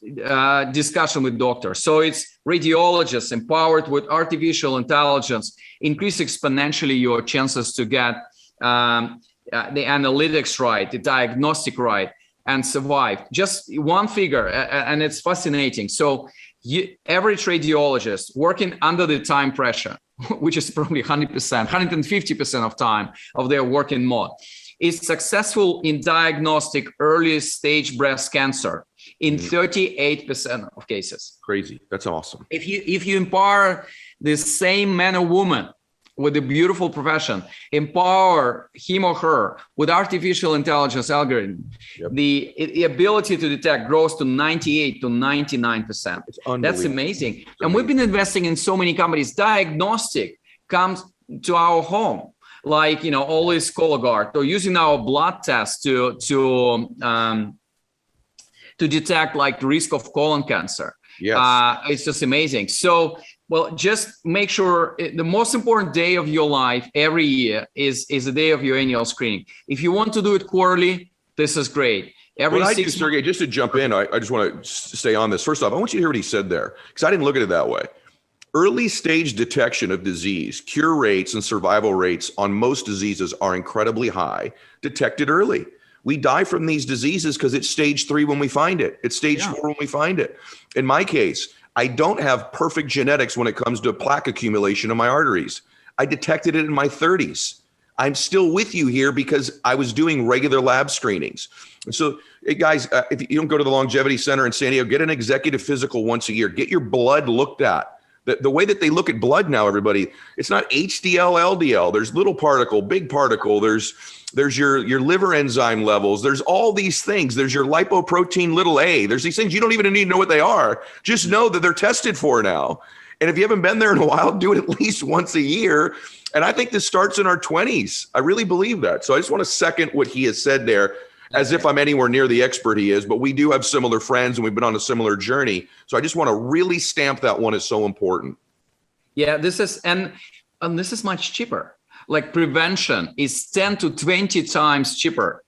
discussion with doctors. So it's radiologists empowered with artificial intelligence, increase exponentially your chances to get the analytics right, the diagnostic right, and survive. Just one figure, and it's fascinating. So average radiologist working under the time pressure, which is probably 100%, 150% of time of their working mode, is successful in diagnostic early stage breast cancer in 38% of cases. Crazy. That's awesome. If you empower the same man or woman with a beautiful profession, empower him or her with artificial intelligence algorithm, the ability to detect grows to 98 to 99%. That's amazing. And we've been investing in so many companies. Diagnostic comes to our home. like, always Cologuard, or using our blood test to detect like the risk of colon cancer. Yes. It's just amazing. So, well, just make sure the most important day of your life every year is the day of your annual screening. If you want to do it quarterly, this is great. What I do, Sergey, just to jump in, I just want to stay on this. First off, I want you to hear what he said there, because I didn't look at it that way. Early stage detection of disease, cure rates and survival rates on most diseases are incredibly high, detected early. We die from these diseases because it's stage 3 when we find it. It's stage 4 when we find it. In my case, I don't have perfect genetics when it comes to plaque accumulation in my arteries. I detected it in my 30s. I'm still with you here because I was doing regular lab screenings. And so, hey guys, if you don't go to the Longevity Center in San Diego, get an executive physical once a year. Get your blood looked at. The way that they look at blood now, everybody, it's not HDL, LDL. There's little particle, big particle. There's your liver enzyme levels. There's all these things. There's your lipoprotein little a. There's these things you don't even need to know what they are. Just know that they're tested for now. And if you haven't been there in a while, do it at least once a year. And I think this starts in our 20s. I really believe that. So I just want to second what he has said there, as if I'm anywhere near the expert he is, but we do have similar friends and we've been on a similar journey. So I just want to really stamp that one as so important. Yeah, this is, and this is much cheaper. Like prevention is 10 to 20 times cheaper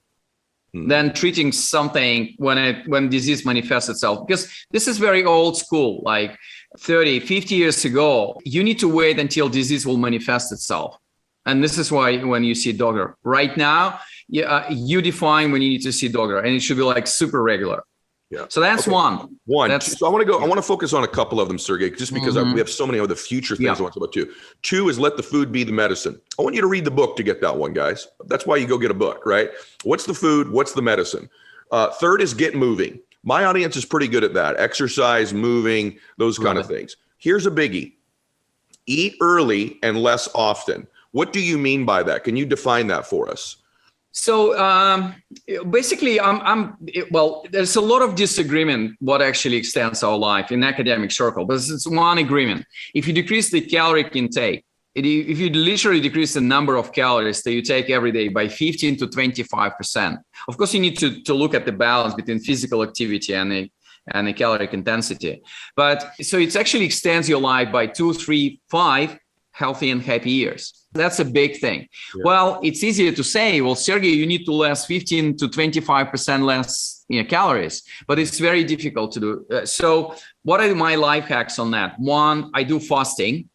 than treating something when disease manifests itself, because this is very old school, like 30, 50 years ago, you need to wait until disease will manifest itself. And this is why when you see doctor right now, you define when you need to see doctor, and it should be like super regular. Yeah. So that's okay. one. So I want to focus on a couple of them, Sergey, just because we have so many other future things I want to talk about too. 2 is let the food be the medicine. I want you to read the book to get that one, guys. That's why you go get a book, right? What's the food? What's the medicine? 3rd is get moving. My audience is pretty good at that. Exercise, moving, those kind of things. Here's a biggie. Eat early and less often. What do you mean by that? Can you define that for us? So basically, well, there's a lot of disagreement what actually extends our life in academic circle, but it's one agreement. If you decrease the caloric intake, if you literally decrease the number of calories that you take every day by 15 to 25%, of course, you need to look at the balance between physical activity and the caloric intensity. But so it actually extends your life by 2, 3, 5 healthy and happy years. That's a big thing. Yeah. Well, it's easier to say, well, Sergey, you need to less 15 to 25% less calories, but it's very difficult to do. So what are my life hacks on that? 1, I do fasting.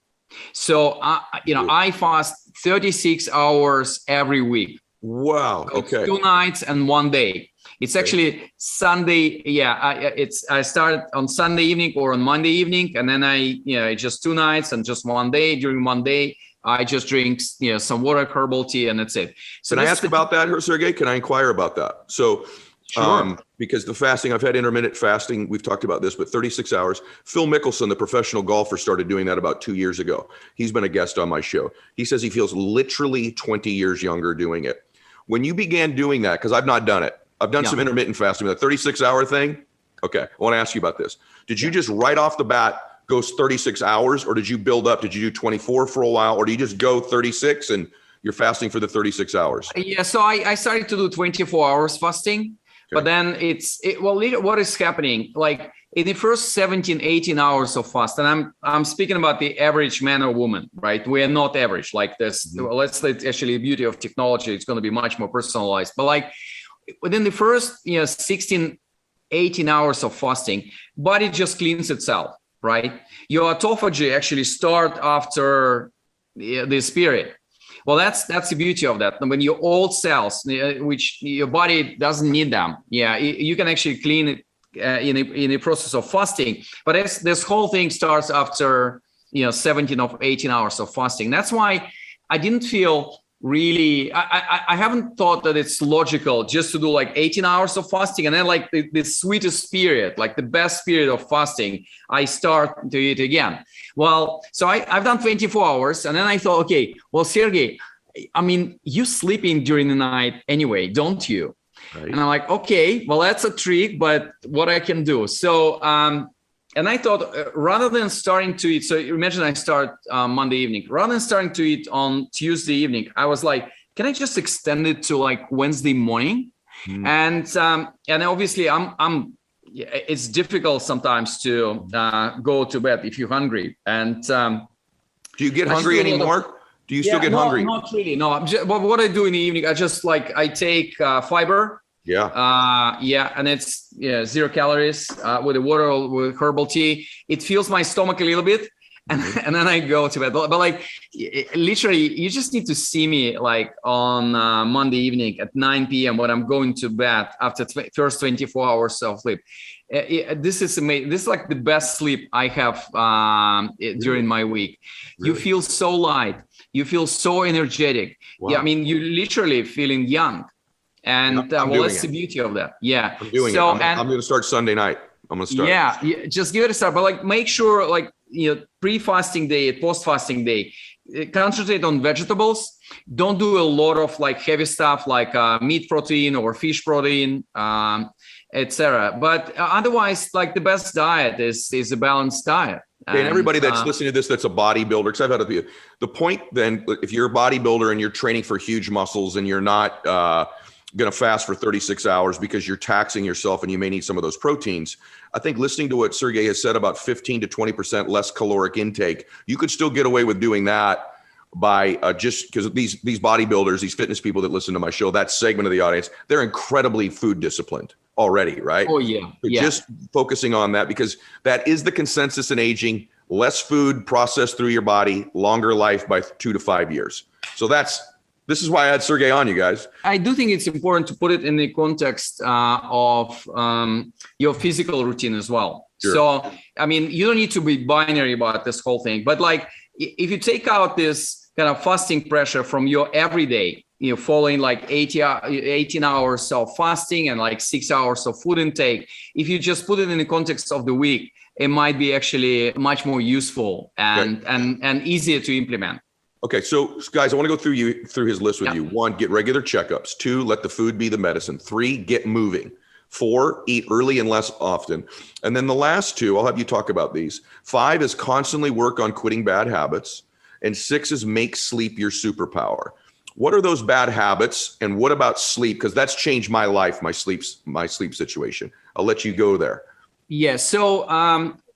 So, I fast 36 hours every week. Wow. Okay. 2 nights and 1 day. It's actually Sunday. Yeah, I start on Sunday evening or on Monday evening, and then it's just 2 nights and just 1 day. During 1 day, I just drink some water, herbal tea, and that's it. So can I ask about that, Sergey? Can I inquire about that? So, sure. Because the fasting, I've had intermittent fasting. We've talked about this, but 36 hours. Phil Mickelson, the professional golfer, started doing that about 2 years ago. He's been a guest on my show. He says he feels literally 20 years younger doing it. When you began doing that, because I've not done it, I've done some intermittent fasting, the 36-hour thing. Okay, I want to ask you about this. Did you just right off the bat go 36 hours, or did you build up? Did you do 24 for a while, or do you just go 36 and you're fasting for the 36 hours? Yeah, so I started to do 24 hours fasting, but then what is happening? Like in the first 17, 18 hours of fast, and I'm speaking about the average man or woman, right? We are not average like this. Let's say actually the beauty of technology, it's going to be much more personalized. But like within the first 16, 18 hours of fasting, body just cleans itself, right? Your autophagy actually start after this period. Well, that's the beauty of that. When your old cells, which your body doesn't need them, you can actually clean it in the process of fasting. But this whole thing starts after 17 or 18 hours of fasting. That's why I didn't feel really, I haven't thought that it's logical just to do like 18 hours of fasting and then like the sweetest period, like the best period of fasting, I start to eat again. Well, so I've done 24 hours and then I thought, okay, well, Sergey, I mean, you sleeping during the night anyway, don't you? Right. And I'm like, okay, well, that's a trick, but what I can do. So and I thought rather than starting to eat, so imagine I start Monday evening, rather than starting to eat on Tuesday evening, I was like, can I just extend it to like Wednesday morning? And obviously it's difficult sometimes to go to bed if you're hungry. And do you get hungry anymore? Do you still get hungry? Not really. No. What I do in the evening, I take fiber. Yeah. And it's 0 calories with the water or with herbal tea. It fills my stomach a little bit, and then I go to bed. But like literally, you just need to see me like on Monday evening at 9 p.m. when I'm going to bed after first 24 hours of sleep. This is amazing. This is like the best sleep I have during my week. Really? You feel so light. You feel so energetic. Wow. Yeah, I mean, you're literally feeling young. And that's the beauty of that. Yeah. I'm doing it. I'm going to start Sunday night. I'm going to start. Yeah. Just give it a start. But like, make sure like, pre-fasting day, post-fasting day, concentrate on vegetables. Don't do a lot of like heavy stuff like meat protein or fish protein, etc. But otherwise, like the best diet is a balanced diet. And everybody that's listening to this, that's a bodybuilder, because I've had the point then, if you're a bodybuilder and you're training for huge muscles and you're not going to fast for 36 hours because you're taxing yourself and you may need some of those proteins. I think listening to what Sergey has said about 15 to 20% less caloric intake, you could still get away with doing that by just because these bodybuilders, these fitness people that listen to my show, that segment of the audience, they're incredibly food disciplined already, right? Oh, yeah. Just focusing on that, because that is the consensus in aging: less food processed through your body, longer life by 2 to 5 years. So this is why I had Sergey on, you guys. I do think it's important to put it in the context of your physical routine as well. Sure. So, I mean, you don't need to be binary about this whole thing, but like if you take out this kind of fasting pressure from your everyday, following like 18 hours of fasting and like 6 hours of food intake, if you just put it in the context of the week, it might be actually much more useful and easier to implement. Okay, so guys, I want to go through his list with you. 1, get regular checkups. 2, let the food be the medicine. 3, get moving. 4, eat early and less often. And then the last 2, I'll have you talk about these. 5 is constantly work on quitting bad habits. And 6 is make sleep your superpower. What are those bad habits? And what about sleep? Because that's changed my life, my sleep situation. I'll let you go there. Yeah, so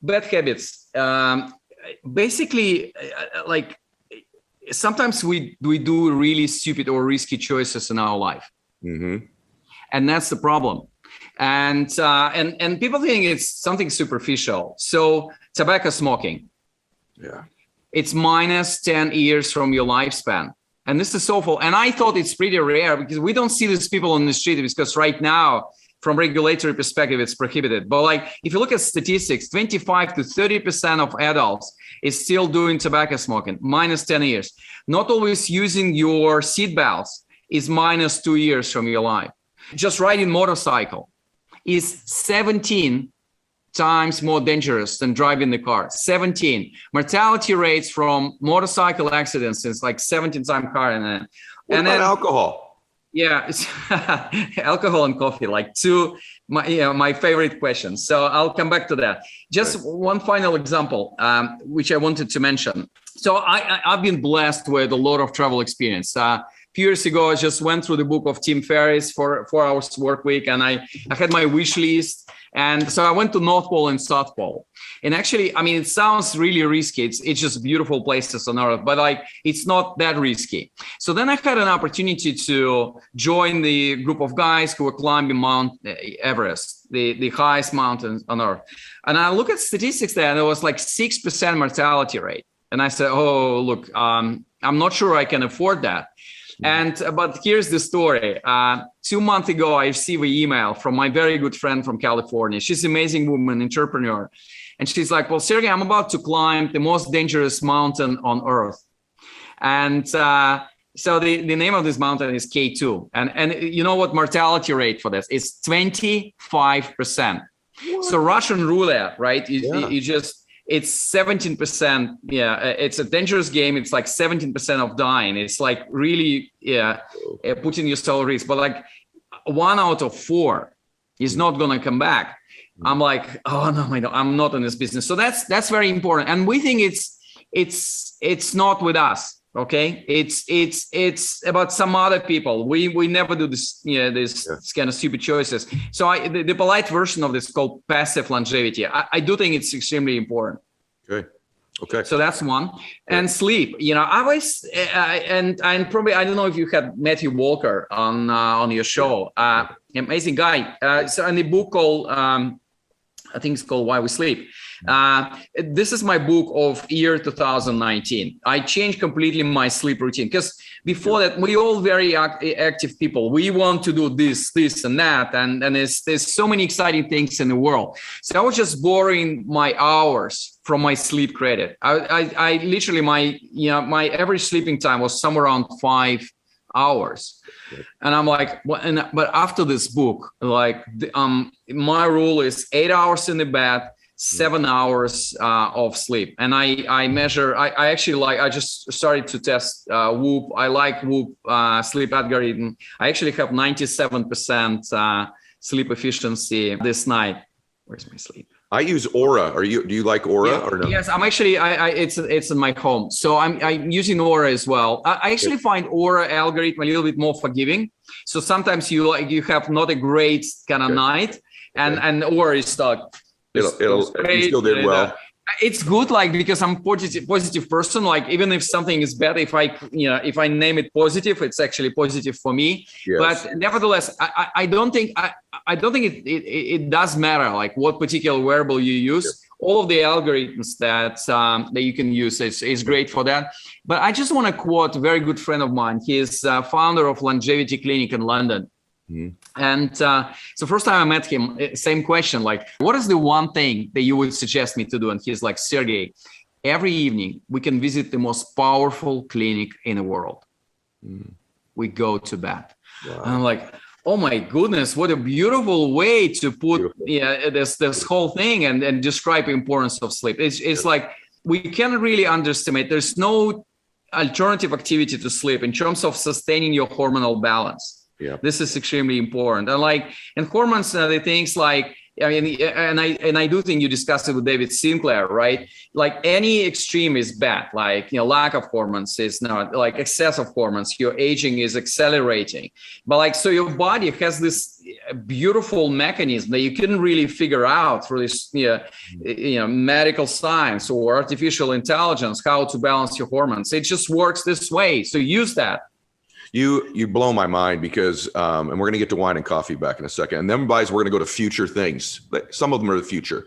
bad habits. Basically, like, sometimes we do really stupid or risky choices in our life, and that's the problem. And people think it's something superficial. So tobacco smoking, it's minus 10 years from your lifespan, and this is awful. And I thought it's pretty rare because we don't see these people on the street, because right now, from regulatory perspective, it's prohibited. But like, if you look at statistics, 25 to 30% of adults is still doing tobacco smoking, minus 10 years. Not always using your seatbelts is minus 2 years from your life. Just riding motorcycle is 17 times more dangerous than driving the car. 17. Mortality rates from motorcycle accidents is like 17 times higher. What about alcohol? Yeah, it's alcohol and coffee, like my favorite questions. So I'll come back to that. Just one final example, which I wanted to mention. So I've been blessed with a lot of travel experience. A few years ago, I just went through the book of Tim Ferriss for 4 hours work week, and I had my wish list. And so I went to North Pole and South Pole. And actually, I mean, it sounds really risky. It's just beautiful places on Earth, but like, it's not that risky. So then I had an opportunity to join the group of guys who were climbing Mount Everest, the highest mountain on Earth. And I look at statistics there, and there was like 6% mortality rate. And I said, oh, look, I'm not sure I can afford that. But here's the story. 2 months ago, I received an email from my very good friend from California. She's an amazing woman, entrepreneur. And she's like, well, Sergey, I'm about to climb the most dangerous mountain on Earth. And so the name of this mountain is K2. And you know what mortality rate for this is? 25%. What? So Russian roulette, right? It's 17%. Yeah, it's a dangerous game. It's like 17% of dying. It's like really, putting yourself at risk. But like 1 out of 4 is not going to come back. I'm like, oh no, I'm not in this business. So that's very important. And we think it's not with us. Okay, it's about some other people. We never do this, this kind of stupid choices. So the polite version of this is called passive longevity. I do think it's extremely important. Okay. So that's one. And sleep. I always and probably I don't know if you had Matthew Walker on your show. Amazing guy. So in the book called I think it's called Why We Sleep. This is my book of year 2019. I changed completely my sleep routine because before that, we all very active people. We want to do this, and that, and there's so many exciting things in the world. So I was just borrowing my hours from my sleep credit. I literally my average sleeping time was somewhere around 5 hours. And I'm like, but after this book, like my rule is 8 hours in the bed, 7 hours of sleep. And I measure, I just started to test Whoop. I like Whoop sleep algorithm. I actually have 97% sleep efficiency this night. Where's my sleep? I use Aura. Do you like Aura or no? Yes, I'm actually. It's in my home, so I'm using Aura as well. I actually find Aura algorithm a little bit more forgiving. So sometimes you have not a great kind of night, and Aura is stuck. You still did well. It's good, like, because I'm positive person. Like, even if something is bad, if I name it positive, it's actually positive for me. Yes. But nevertheless, I don't think it does matter like what particular wearable you use. Yes. All of the algorithms that you can use is great for that. But I just want to quote a very good friend of mine. He is founder of Longevity Clinic in London. Mm-hmm. And so first time I met him, same question, like, what is the one thing that you would suggest me to do? And he's like, Sergey, every evening we can visit the most powerful clinic in the world. We go to bed. Wow. And I'm like, oh my goodness, what a beautiful way to put this whole thing and describe the importance of sleep. It's like, we can't really underestimate. There's no alternative activity to sleep in terms of sustaining your hormonal balance. Yeah, this is extremely important. And hormones, the things like, I do think you discussed it with David Sinclair, right? Like any extreme is bad. Like, lack of hormones is not, like excess of hormones, your aging is accelerating. But like, so your body has this beautiful mechanism that you couldn't really figure out through this, medical science or artificial intelligence, how to balance your hormones. It just works this way. So use that. You blow my mind because, and we're going to get to wine and coffee back in a second. And then, guys, we're going to go to future things. Some of them are the future.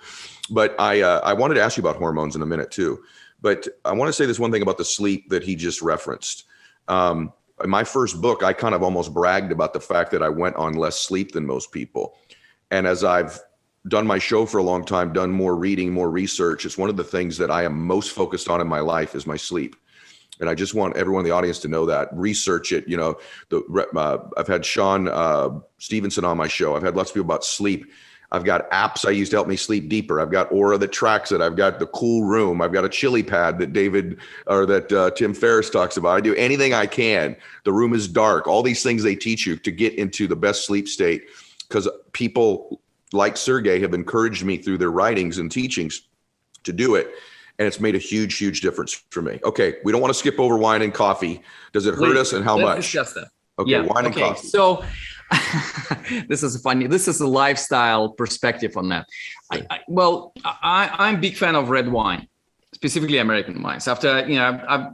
But I wanted to ask you about hormones in a minute too. But I want to say this one thing about the sleep that he just referenced. In my first book, I kind of almost bragged about the fact that I went on less sleep than most people. And as I've done my show for a long time, done more reading, more research, it's one of the things that I am most focused on in my life is my sleep. And I just want everyone in the audience to know that. Research it. I've had Sean Stevenson on my show. I've had lots of people about sleep. I've got apps I use to help me sleep deeper. I've got Aura that tracks it. I've got the Cool Room. I've got a chili pad that Tim Ferriss talks about. I do anything I can. The room is dark. All these things they teach you to get into the best sleep state, because people like Sergey have encouraged me through their writings and teachings to do it. And it's made a huge, huge difference for me. Okay, we don't want to skip over wine and coffee. Does it hurt us, and how much? Discuss that. Okay, wine and coffee. So this is funny. This is a lifestyle perspective on that. I'm a big fan of red wine, specifically American wines. After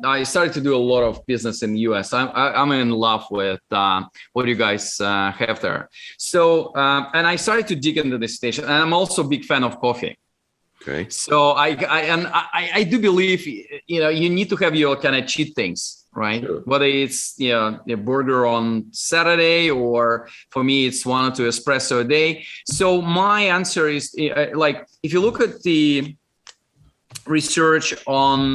I started to do a lot of business in the US. I'm in love with what you guys have there. So and I started to dig into this station, and I'm also a big fan of coffee. Okay. So I do believe you need to have your kind of cheat things, right? Sure. Whether it's a burger on Saturday, or for me it's 1 or 2 espresso a day. So my answer is like, if you look at the research on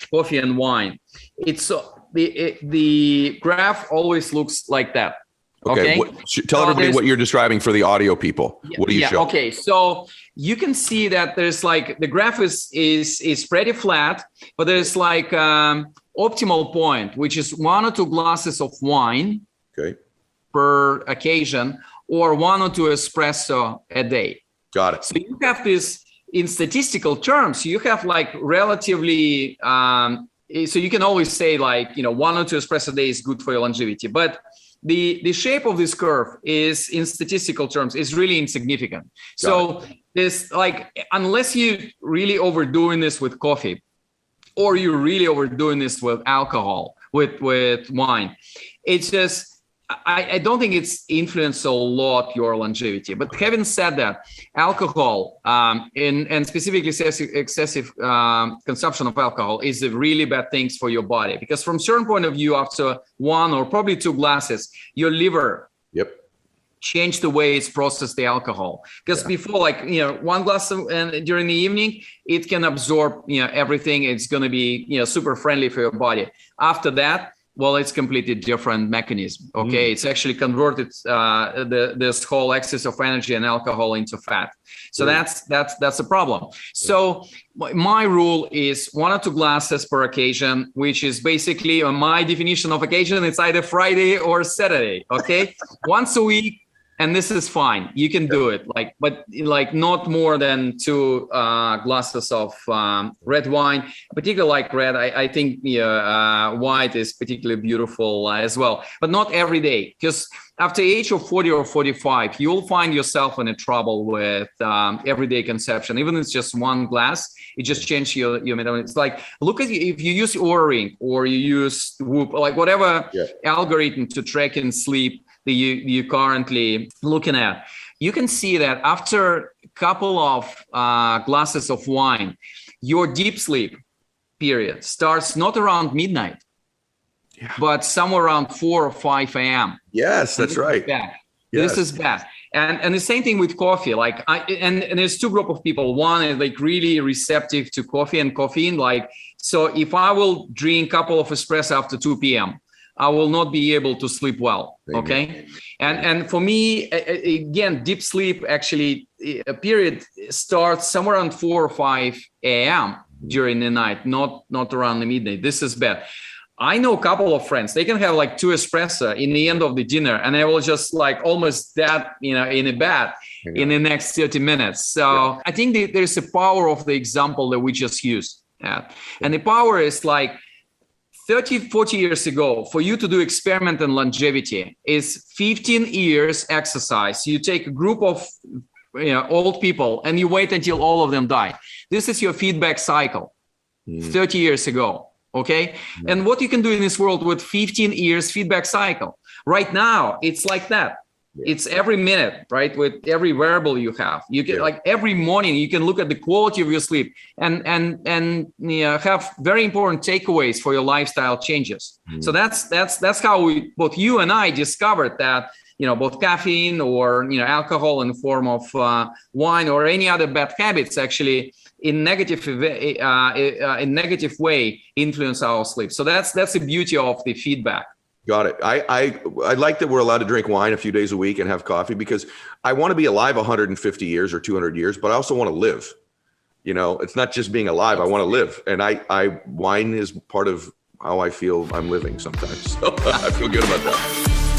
coffee and wine, it's the graph always looks like that. Okay. Tell everybody what you're describing for the audio people. What do you show? Okay. So you can see that there's like, the graph is pretty flat, but there's like optimal point, which is 1 or 2 glasses of wine per occasion, or 1 or 2 espresso a day. Got it. So you have this in statistical terms, you have like relatively, so you can always say like, 1 or 2 espresso a day is good for your longevity, but the shape of this curve is in statistical terms is really insignificant. So this like, unless you really overdoing this with coffee, or you're really overdoing this with alcohol, with wine, it's just, I don't think it's influenced a lot your longevity. But having said that, alcohol and specifically excessive consumption of alcohol is a really bad things for your body, because from a certain point of view, after 1 or probably 2 glasses, your liver change the way it's processed the alcohol. Because before, like 1 glass during the evening, it can absorb everything. It's going to be super friendly for your body. After that, well, it's completely different mechanism. Okay, it's actually converted this whole excess of energy and alcohol into fat. So that's a problem. So my rule is 1 or 2 glasses per occasion, which is basically my definition of occasion. It's either Friday or Saturday. Okay, once a week. And this is fine. You can do it, but not more than 2 glasses of red wine, particularly like red. I think white is particularly beautiful as well, but not every day. Because after age of 40 or 45, you'll find yourself in a trouble with everyday consumption. Even if it's just 1 glass, it just changes your metabolism. It's like, look at if you use Oura Ring or you use Whoop, like whatever algorithm to track and sleep that you're currently looking at, you can see that after a couple of glasses of wine, your deep sleep period starts not around midnight, but somewhere around 4 or 5 a.m. Yes, that's right. This is bad. And the same thing with coffee. Like and there's 2 groups of people. One is like really receptive to coffee and caffeine. Like, so if I will drink a couple of espresso after 2 p.m., I will not be able to sleep well. Okay. And for me, again, deep sleep actually a period starts somewhere around 4 or 5 a.m. during the night, not around the midnight. This is bad. I know a couple of friends, they can have like 2 espresso in the end of the dinner, and they will just like almost dead, in a bed in the next 30 minutes. So I think there's a power of the example that we just used. And the power is like, 30, 40 years ago, for you to do experiment in longevity is 15 years exercise. You take a group of old people and you wait until all of them die. This is your feedback cycle 30 years ago. Okay. And what you can do in this world with 15 years feedback cycle right now, it's like that. It's every minute, right? With every variable you have, you can like every morning you can look at the quality of your sleep and have very important takeaways for your lifestyle changes. So that's how both you and I discovered that both caffeine or alcohol in the form of wine or any other bad habits actually in negative way influence our sleep. So that's the beauty of the feedback. Got it. I like that we're allowed to drink wine a few days a week and have coffee, because I want to be alive 150 years or 200 years, but I also want to live. It's not just being alive. I want to live. And wine is part of how I feel I'm living sometimes. So I feel good about that.